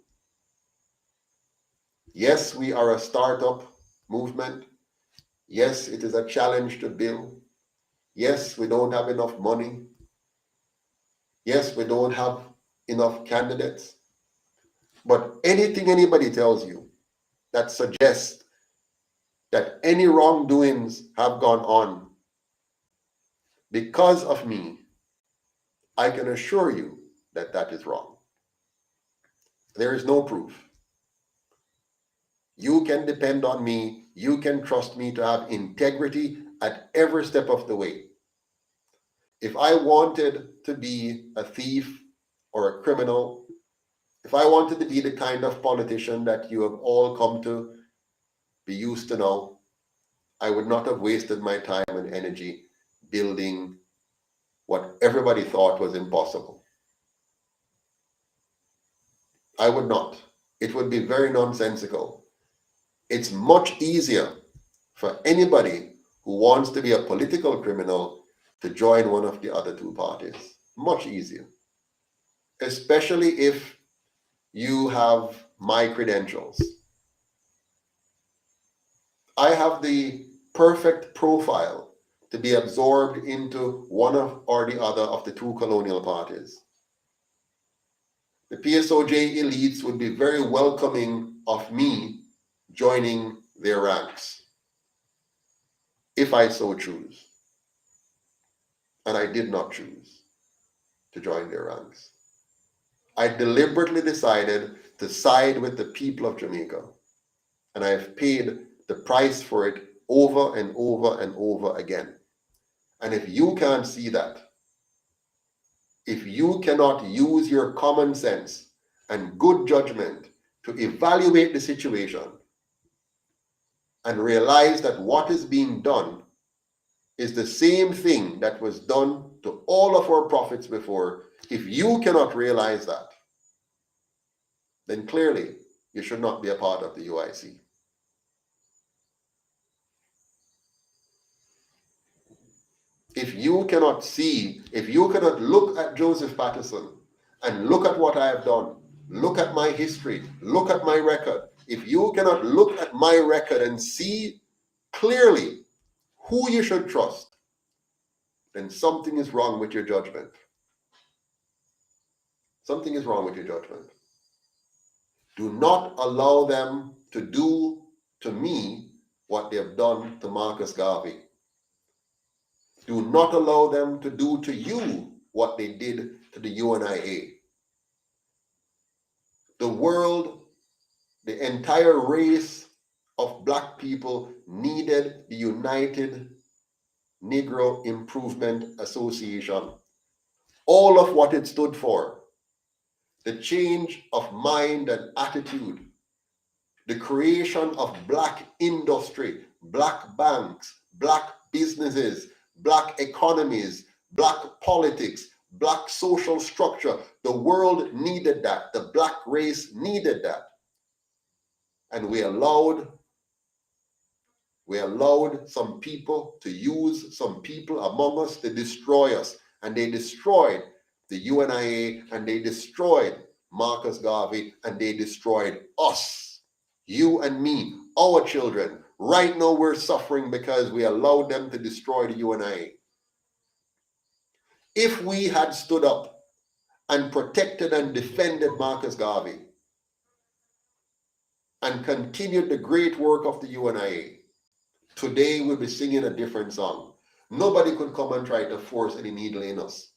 Speaker 3: Yes, we are a startup movement. Yes, it is a challenge to build. Yes, we don't have enough money. Yes, we don't have enough candidates. But anything anybody tells you that suggests that any wrongdoings have gone on because of me, I can assure you that that is wrong. There is no proof. You can depend on me. You can trust me to have integrity at every step of the way. If I wanted to be a thief or a criminal, if I wanted to be the kind of politician that you have all come to be used to now, I would not have wasted my time and energy building what everybody thought was impossible. I would not. It would be very nonsensical. It's much easier for anybody who wants to be a political criminal to join one of the other two parties. Much easier. Especially if you have my credentials. I have the perfect profile to be absorbed into one or the other of the two colonial parties. The PSOJ elites would be very welcoming of me joining their ranks, if I so choose. And I did not choose to join their ranks. I deliberately decided to side with the people of Jamaica, and I have paid the price for it over and over and over again. And if you can't see that, if you cannot use your common sense and good judgment to evaluate the situation and realize that what is being done is the same thing that was done to all of our prophets before, if you cannot realize that, then clearly you should not be a part of the UIC. If you cannot see, if you cannot look at Joseph Patterson and look at what I have done, look at my history, look at my record, if you cannot look at my record and see clearly who you should trust, then something is wrong with your judgment. Something is wrong with your judgment. Do not allow them to do to me what they have done to Marcus Garvey. Do not allow them to do to you what they did to the UNIA. The world, the entire race of black people needed the United Negro Improvement Association. All of what it stood for, the change of mind and attitude, the creation of black industry, black banks, black businesses, black economies, black politics, black social structure. The world needed that. The black race needed that. And we allowed some people to use some people among us to destroy us. And they destroyed the UNIA, and they destroyed Marcus Garvey, and they destroyed us. You and me, our children. Right now we're suffering because we allowed them to destroy the UNIA. If we had stood up and protected and defended Marcus Garvey and continued the great work of the UNIA, today we'll be singing a different song. Nobody could come and try to force any needle in us.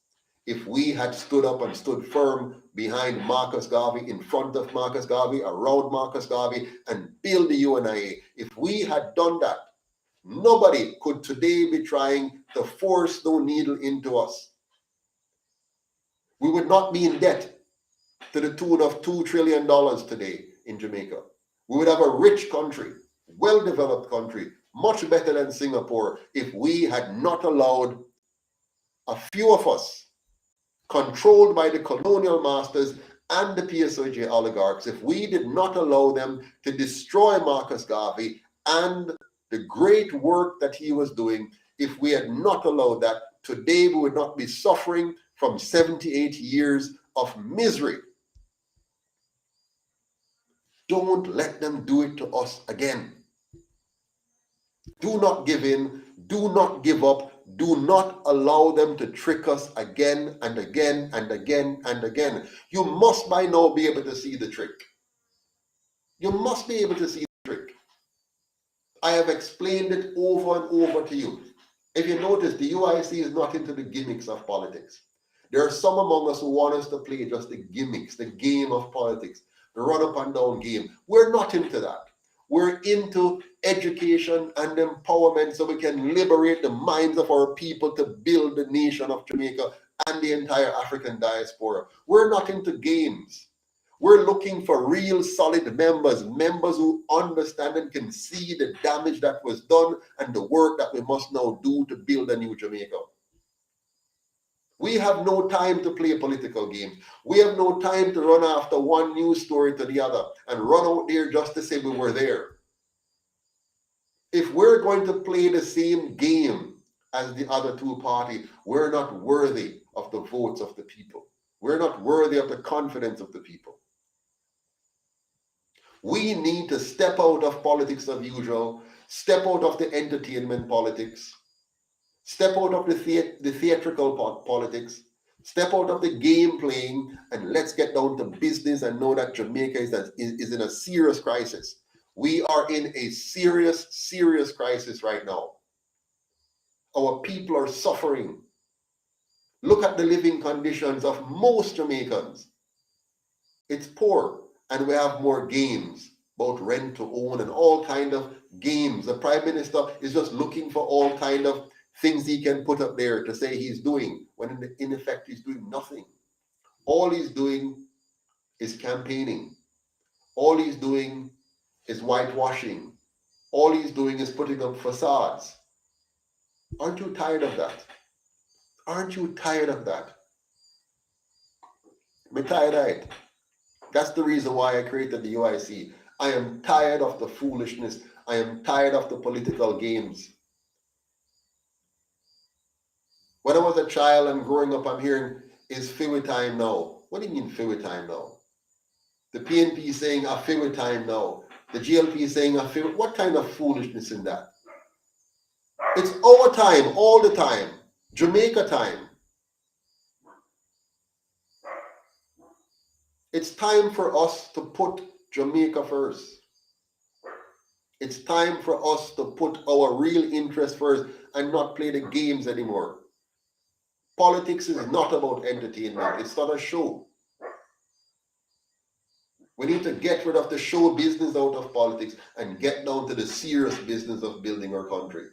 Speaker 3: If we had stood up and stood firm behind Marcus Garvey, in front of Marcus Garvey, around Marcus Garvey, and build the UNIA, if we had done that, nobody could today be trying to force no needle into us. We would not be in debt to the tune of $2 trillion today in Jamaica. We would have a rich country, well-developed country, much better than Singapore, if we had not allowed a few of us, controlled by the colonial masters and the PSOJ oligarchs, if we did not allow them to destroy Marcus Garvey and the great work that he was doing, if we had not allowed that, today we would not be suffering from 78 years of misery. Don't let them do it to us again. Do not give in. Do not give up. Do not allow them to trick us again and again and again and again. You must by now be able to see the trick. You must be able to see the trick. I have explained it over and over to you. If you notice, the UIC is not into the gimmicks of politics. There are some among us who want us to play just the gimmicks, the game of politics, the run up and down game. We're not into that. We're into education and empowerment so we can liberate the minds of our people to build the nation of Jamaica and the entire African diaspora. We're not into games. We're looking for real solid members, members who understand and can see the damage that was done and the work that we must now do to build a new Jamaica. We have no time to play political games. We have no time to run after one news story to the other and run out there just to say we were there. If we're going to play the same game as the other two parties, we're not worthy of the votes of the people. We're not worthy of the confidence of the people. We need to step out of politics as usual, step out of the entertainment politics, step out of the theatrical politics, step out of the game playing, and let's get down to business and know that Jamaica is in a serious crisis. We are in a serious, serious crisis right now. Our people are suffering. Look at the living conditions of most Jamaicans. It's poor, and we have more games about rent to own and all kind of games. The Prime Minister is just looking for all kind of things he can put up there to say he's doing, when in effect he's doing nothing. All he's doing is campaigning. All he's doing is whitewashing. All he's doing is putting up facades. Aren't you tired of that? Aren't you tired of that? I'm tired of it. That's the reason why I created the UIC. I am tired of the foolishness. I am tired of the political games. When I was a child and growing up, I'm hearing, is Fiwi time now? What do you mean Fiwi time now? The PNP is saying, a Fiwi time now. The GLP is saying, a Fiwi. What kind of foolishness in that? It's our time, all the time. Jamaica time. It's time for us to put Jamaica first. It's time for us to put our real interest first and not play the games anymore. Politics is not about entertainment. It's not a show. We need to get rid of the show business out of politics and get down to the serious business of building our country.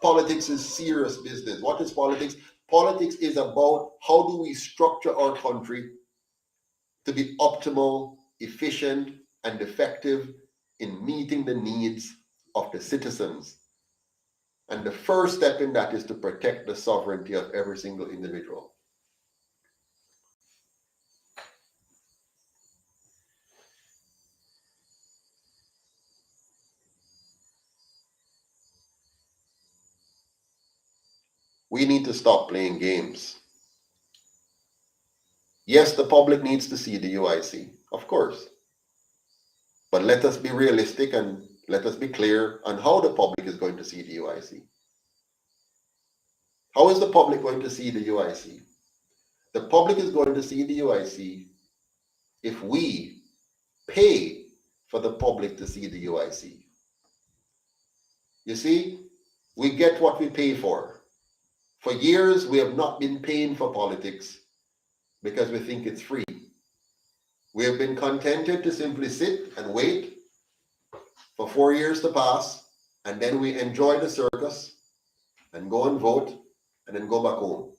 Speaker 3: Politics is serious business. What is politics? Politics is about how do we structure our country to be optimal, efficient, and effective in meeting the needs of the citizens. And the first step in that is to protect the sovereignty of every single individual. We need to stop playing games. Yes, the public needs to see the UIC, of course. But let us be realistic and let us be clear on how the public is going to see the UIC. How is the public going to see the UIC? The public is going to see the UIC if we pay for the public to see the UIC. You see, we get what we pay for. For years, we have not been paying for politics because we think it's free. We have been contented to simply sit and wait for 4 years to pass, and then we enjoy the circus and go and vote and then go back home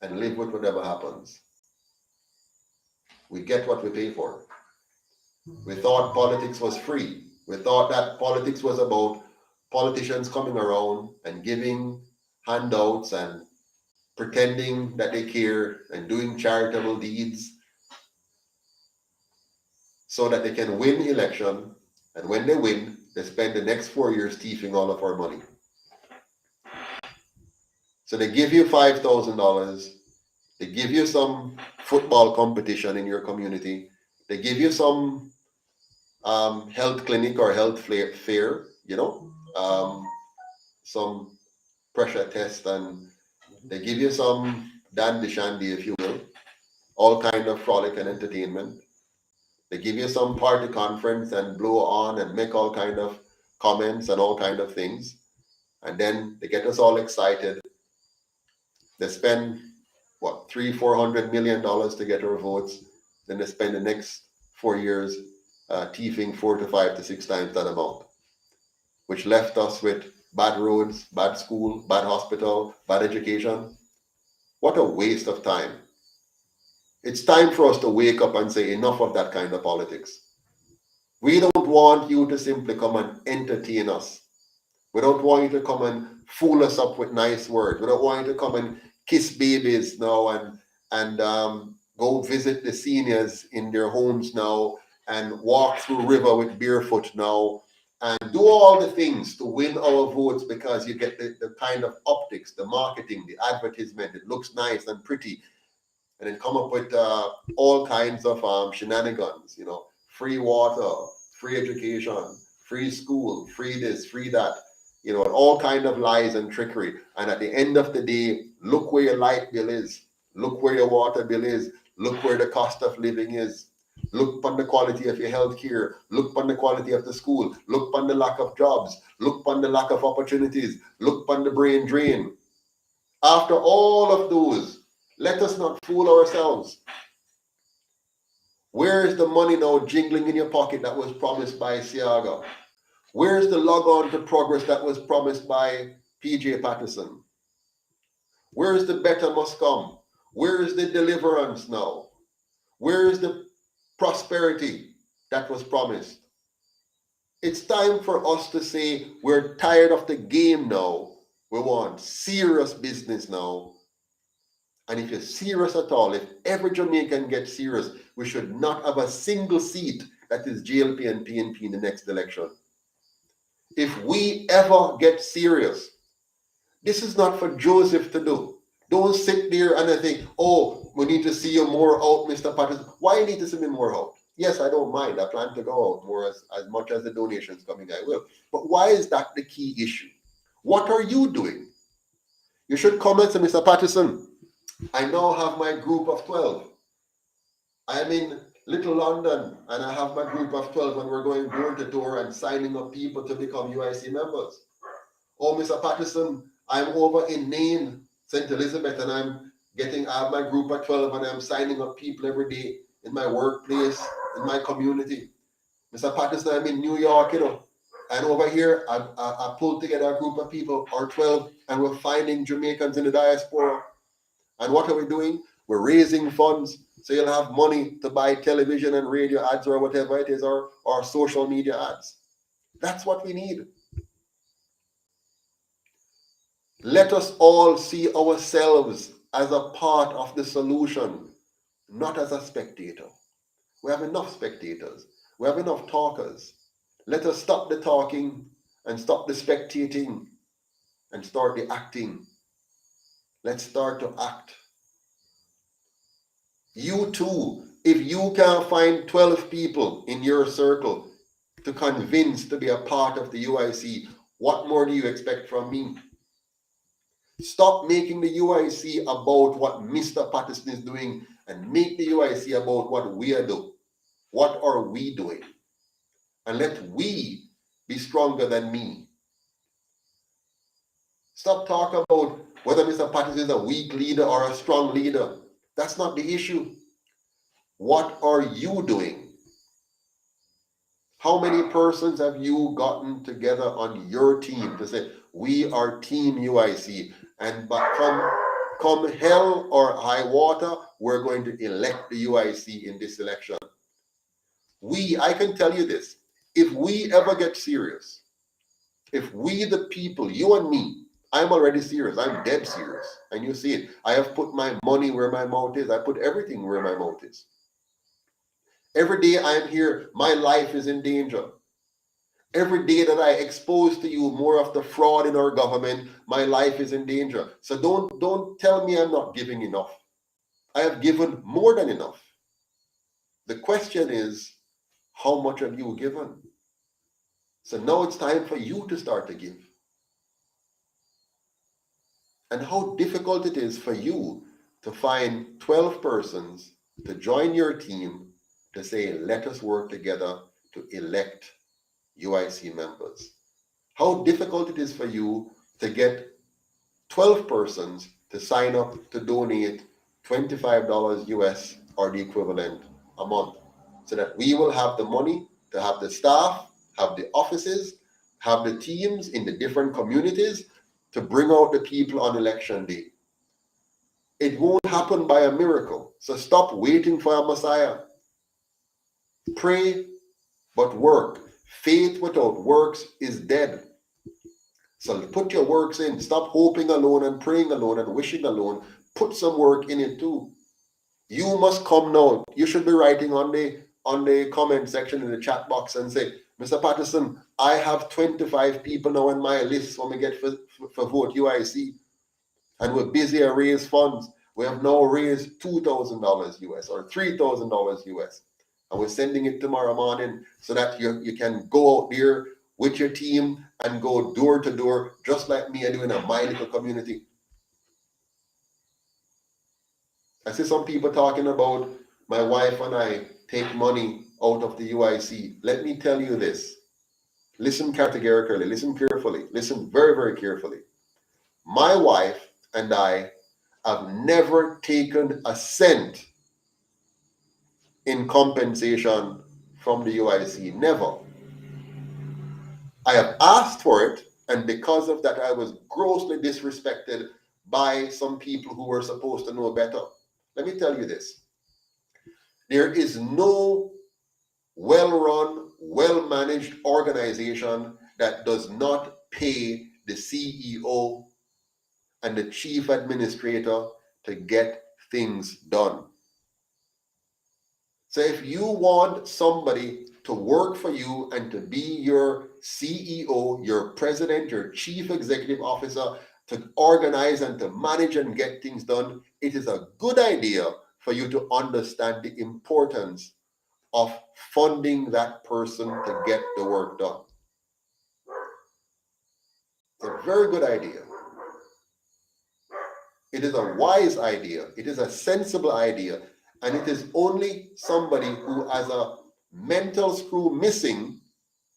Speaker 3: and live with whatever happens. We get what we pay for. We thought politics was free. We thought that politics was about politicians coming around and giving handouts and pretending that they care and doing charitable deeds so that they can win the election, and when they win, they spend the next 4 years thieving all of our money. So they give you $5,000, they give you some football competition in your community, they give you some health clinic or health fair, some pressure test, and they give you some dandy shandy, if you will, all kind of frolic and entertainment. They give you some party conference and blow on and make all kind of comments and all kind of things. And then they get us all excited. They spend, $300-400 million to get our votes. Then they spend the next 4 years thieving 4 to 5 to 6 times that amount. which left us with bad roads, bad school, bad hospital, bad education. What a waste of time. It's time for us to wake up and say enough of that kind of politics. We don't want you to simply come and entertain us. We don't want you to come and fool us up with nice words. We don't want you to come and kiss babies now and go visit the seniors in their homes now and walk through river with barefoot now and do all the things to win our votes because you get the kind of optics, the marketing, the advertisement. It looks nice and pretty. And then come up with all kinds of shenanigans, free water, free education, free school, free this, free that, and all kind of lies and trickery. And at the end of the day, look where your light bill is, look where your water bill is, look where the cost of living is. Look upon the quality of your health care, look upon the quality of the school, look upon the lack of jobs, look upon the lack of opportunities, look upon the brain drain. After all of those, let us not fool ourselves. Where is the money now jingling in your pocket that was promised by Siaga? Where is the log on to progress that was promised by PJ Patterson? Where is the better must come? Where is the deliverance now? Where is the prosperity that was promised? It's time for us to say we're tired of the game now. We want serious business now. And if you're serious at all, if every Jamaican gets serious, we should not have a single seat that is GLP and PNP in the next election. If we ever get serious, this is not for Joseph to do. Don't sit there and think, oh, we need to see you more out, Mr. Patterson. Why you need to see me more out? Yes, I don't mind. I plan to go out more as much as the donations coming, I will. But why is that the key issue? What are you doing? You should comment to Mr. Patterson. I now have my group of 12. I'm in Little London and I have my group of 12 and we're going door to door and signing up people to become UIC members. Oh, Mr. Patterson, I'm over in Nain, St. Elizabeth, and I have my group of 12 and I'm signing up people every day in my workplace, in my community. Mr. Patterson, I'm in New York, and over here, I pulled together a group of people, or 12, and we're finding Jamaicans in the diaspora. And what are we doing? We're raising funds so you'll have money to buy television and radio ads or whatever it is, or social media ads. That's what we need. Let us all see ourselves as a part of the solution, not as a spectator. We have enough spectators. We have enough talkers. Let us stop the talking and stop the spectating and start the acting. Let's start to act. You too, if you can't find 12 people in your circle to convince to be a part of the UIC, what more do you expect from me? Stop making the UIC about what Mr. Patterson is doing and make the UIC about what we are doing. What are we doing? And let we be stronger than me. Stop talking about whether Mr. Patterson is a weak leader or a strong leader. That's not the issue. What are you doing? How many persons have you gotten together on your team to say, we are Team UIC, and but come hell or high water, we're going to elect the UIC in this election? I can tell you this, if we ever get serious, if we the people, you and me, I'm already serious, I'm dead serious, and you see it, I have put my money where my mouth is, I put everything where my mouth is. Every day I'm here, my life is in danger. Every day that I expose to you more of the fraud in our government, my life is in danger. So don't tell me I'm not giving enough. I have given more than enough. The question is, how much have you given? So now it's time for you to start to give. And how difficult it is for you to find 12 persons to join your team to say, let us work together to elect UIC members. How difficult it is for you to get 12 persons to sign up to donate $25 US or the equivalent a month, so that we will have the money to have the staff, have the offices, have the teams in the different communities to bring out the people on election day. It won't happen by a miracle. So stop waiting for a Messiah. Pray, but work. Faith without works is dead. So put your works in. Stop hoping alone and praying alone and wishing alone. Put some work in it too. You must come now. You should be writing on the comment section in the chat box and say, Mr. Patterson, I have 25 people now on my list when we get for vote UIC. And we're busy to raise funds. We have now raised $2,000 US or $3,000 US. And we're sending it tomorrow morning so that you can go out there with your team and go door to door, just like me I do in my little community. I see some people talking about my wife and I take money out of the UIC. Let me tell you this. Listen categorically, listen carefully, listen very, very carefully. My wife and I have never taken a cent in compensation from the UIC. Never. I have asked for it, and because of that, I was grossly disrespected by some people who were supposed to know better. Let me tell you this. There is no well-run, well-managed organization that does not pay the CEO and the chief administrator to get things done. So if you want somebody to work for you and to be your CEO, your president, your chief executive officer, to organize and to manage and get things done, it is a good idea for you to understand the importance of funding that person to get the work done. It's a very good idea. It is a wise idea. It is a sensible idea. And it is only somebody who has a mental screw missing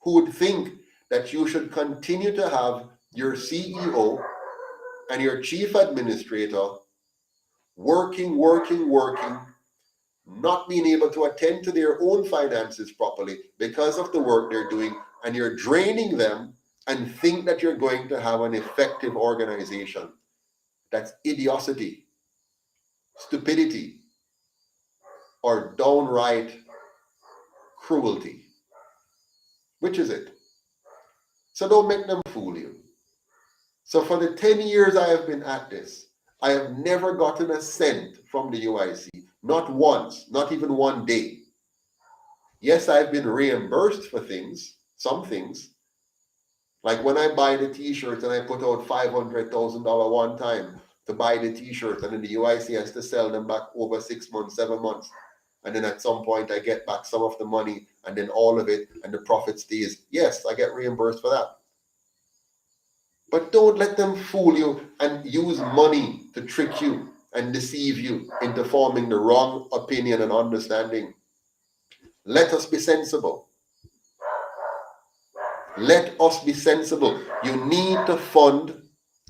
Speaker 3: who would think that you should continue to have your CEO and your chief administrator working, not being able to attend to their own finances properly because of the work they're doing, and you're draining them and think that you're going to have an effective organization. That's idiocy, stupidity, or downright cruelty. Which is it? So don't make them fool you. So for the 10 years I have been at this, I have never gotten a cent from the UIC. Not once, not even one day. Yes, I've been reimbursed for things, some things. Like when I buy the t-shirts and I put out $500,000 one time to buy the t-shirts, and then the UIC has to sell them back over 6 months, 7 months. And then at some point I get back some of the money and then all of it and the profit stays. Yes, I get reimbursed for that. But don't let them fool you and use money to trick you and deceive you into forming the wrong opinion and understanding. Let us be sensible. Let us be sensible. You need to fund.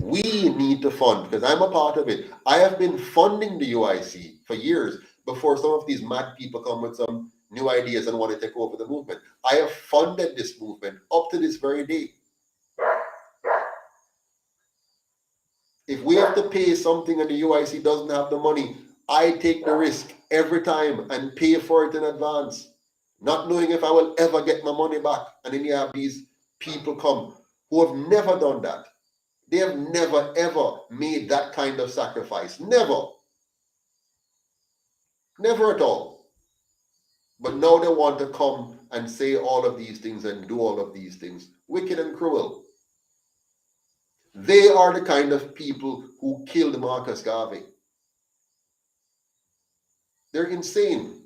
Speaker 3: We need to fund, because I'm a part of it. I have been funding the UIC for years before some of these mad people come with some new ideas and want to take over the movement. I have funded this movement up to this very day. If we have to pay something and the UIC doesn't have the money, I take the risk every time and pay for it in advance, not knowing if I will ever get my money back. And then you have these people come who have never done that. They have never ever made that kind of sacrifice. Never. Never at all. But now they want to come and say all of these things and do all of these things. Wicked and cruel. They are the kind of people who killed Marcus Garvey. They're insane.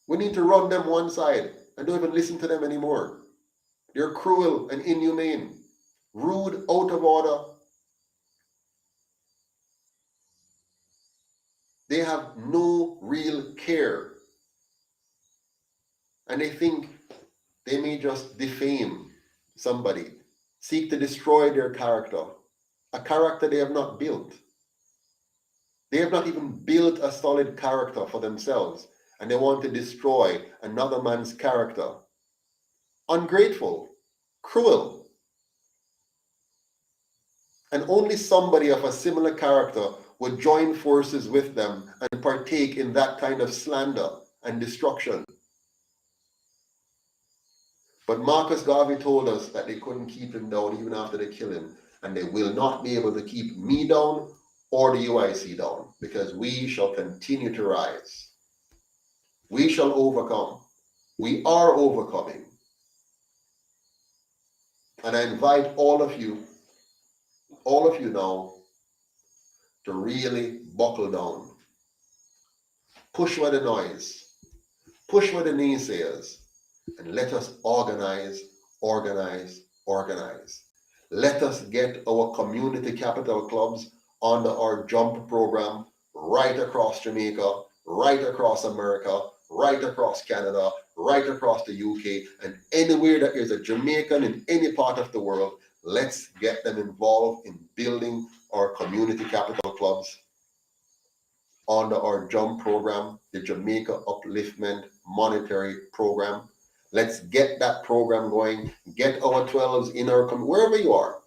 Speaker 3: We need to run them one side and don't even listen to them anymore. They're cruel and inhumane, rude, out of order. They have no real care. And they think they may just defame somebody, seek to destroy their character, a character they have not built. They have not even built a solid character for themselves, and they want to destroy another man's character ungrateful, cruel. And only somebody of a similar character would join forces with them and partake in that kind of slander and destruction. But Marcus Garvey told us that they couldn't keep him down even after they kill him, and they will not be able to keep me down or the UIC down, because we shall continue to rise. We shall overcome. We are overcoming. And I invite all of you now to really buckle down. Push away the noise. Push away the naysayers. And let us organize. Let us get our community capital clubs under our JUMP program right across Jamaica, right across America, right across Canada, right across the UK, and anywhere that is a Jamaican in any part of the world. Let's get them involved in building our community capital clubs under our JUMP program, the Jamaica Upliftment Monetary Program. Let's get that program going. Get our 12s in our wherever you are.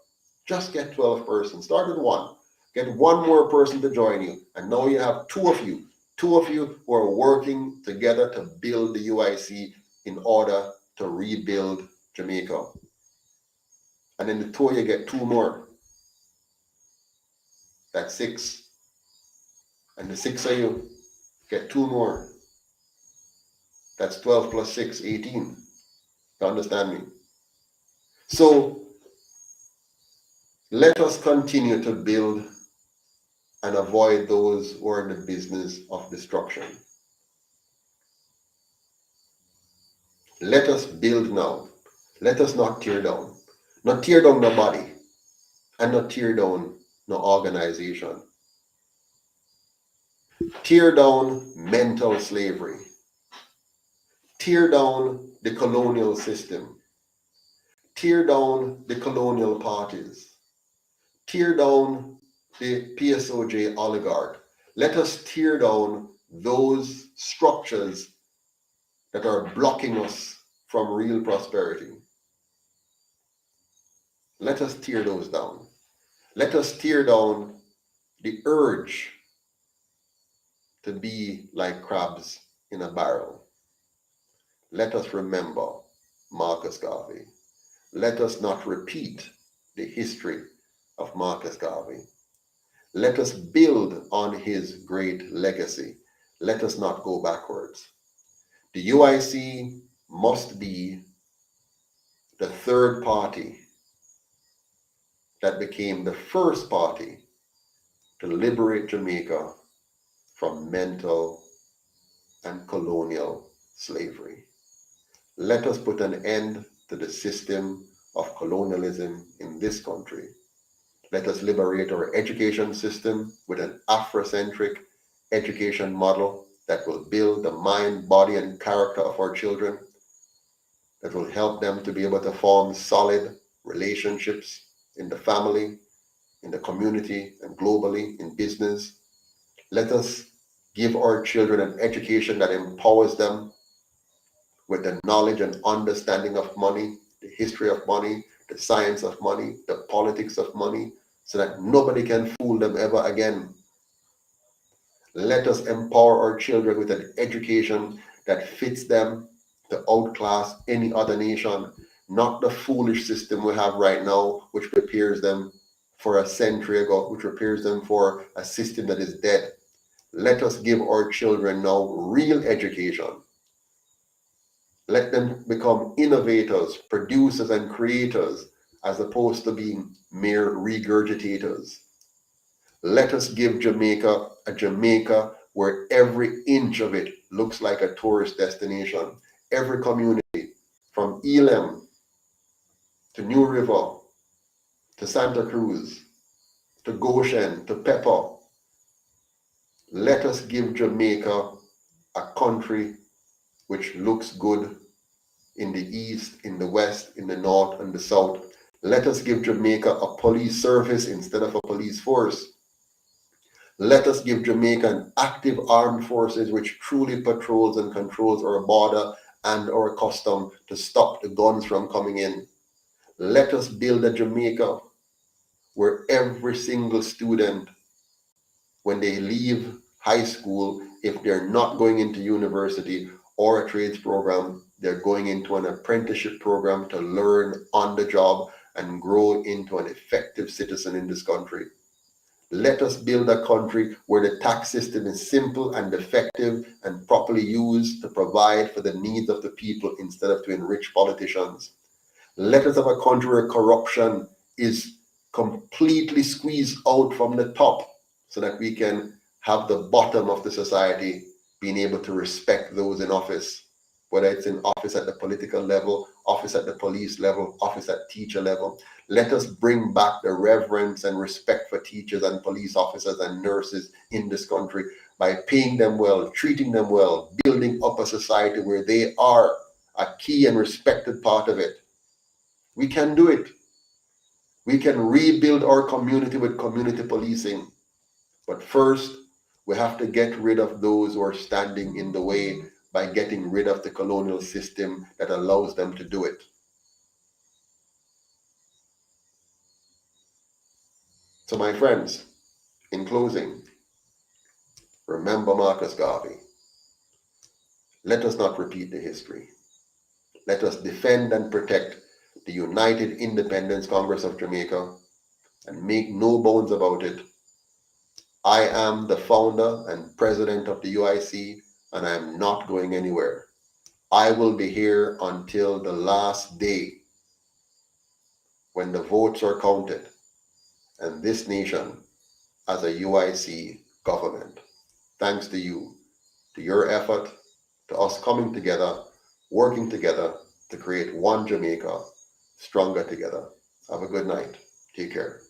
Speaker 3: Just get 12 persons. Start with one. Get one more person to join you. And now you have two of you who are working together to build the UIC in order to rebuild Jamaica. And in the tour, you get two more. That's 6. And the 6 of you get 2 more. That's 12 plus 6, 18. You understand me? So let us continue to build and avoid those who are in the business of destruction. Let us build now. Let us not tear down. Not tear down the body and not tear down no organization. Tear down mental slavery. Tear down the colonial system. Tear down the colonial parties. Tear down the PSOJ oligarch. Let us tear down those structures that are blocking us from real prosperity. Let us tear those down. Let us tear down the urge to be like crabs in a barrel. Let us remember Marcus Garvey. Let us not repeat the history of Marcus Garvey. Let us build on his great legacy. Let us not go backwards. The UIC must be the third party that became the first party to liberate Jamaica from mental and colonial slavery. Let us put an end to the system of colonialism in this country. Let us liberate our education system with an Afrocentric education model that will build the mind, body, and character of our children, that will help them to be able to form solid relationships in the family, in the community, and globally in business. Let us give our children an education that empowers them with the knowledge and understanding of money, the history of money, the science of money, the politics of money, so that nobody can fool them ever again. Let us empower our children with an education that fits them to outclass any other nation, not the foolish system we have right now, which prepares them for a century ago, which prepares them for a system that is dead. Let us give our children now real education. Let them become innovators, producers, and creators, as opposed to being mere regurgitators. Let us give Jamaica a Jamaica where every inch of it looks like a tourist destination. Every community, from Elam to New River to Santa Cruz to Goshen to Pepper. Let us give Jamaica a country which looks good in the east, in the west, in the north, and the south. Let us give Jamaica a police service instead of a police force. Let us give Jamaica an active armed forces which truly patrols and controls our border and our custom to stop the guns from coming in. Let us build a Jamaica where every single student, when they leave high school, if they're not going into university or a trades program, they're going into an apprenticeship program to learn on the job and grow into an effective citizen in this country. Let us build a country where the tax system is simple and effective and properly used to provide for the needs of the people instead of to enrich politicians. Let us have a country where corruption is completely squeezed out from the top so that we can have the bottom of the society being able to respect those in office, whether it's in office at the political level, office at the police level, office at teacher level. Let us bring back the reverence and respect for teachers and police officers and nurses in this country by paying them well, treating them well, building up a society where they are a key and respected part of it. We can do it. We can rebuild our community with community policing. But first, we have to get rid of those who are standing in the way by getting rid of the colonial system that allows them to do it. So my friends, in closing, remember Marcus Garvey. Let us not repeat the history. Let us defend and protect the United Independence Congress of Jamaica and make no bones about it. I am the founder and president of the UIC, and I am not going anywhere. I will be here until the last day when the votes are counted and this nation as a UIC government. Thanks to you, to your effort, to us coming together, working together to create one Jamaica, stronger together. Have a good night. Take care.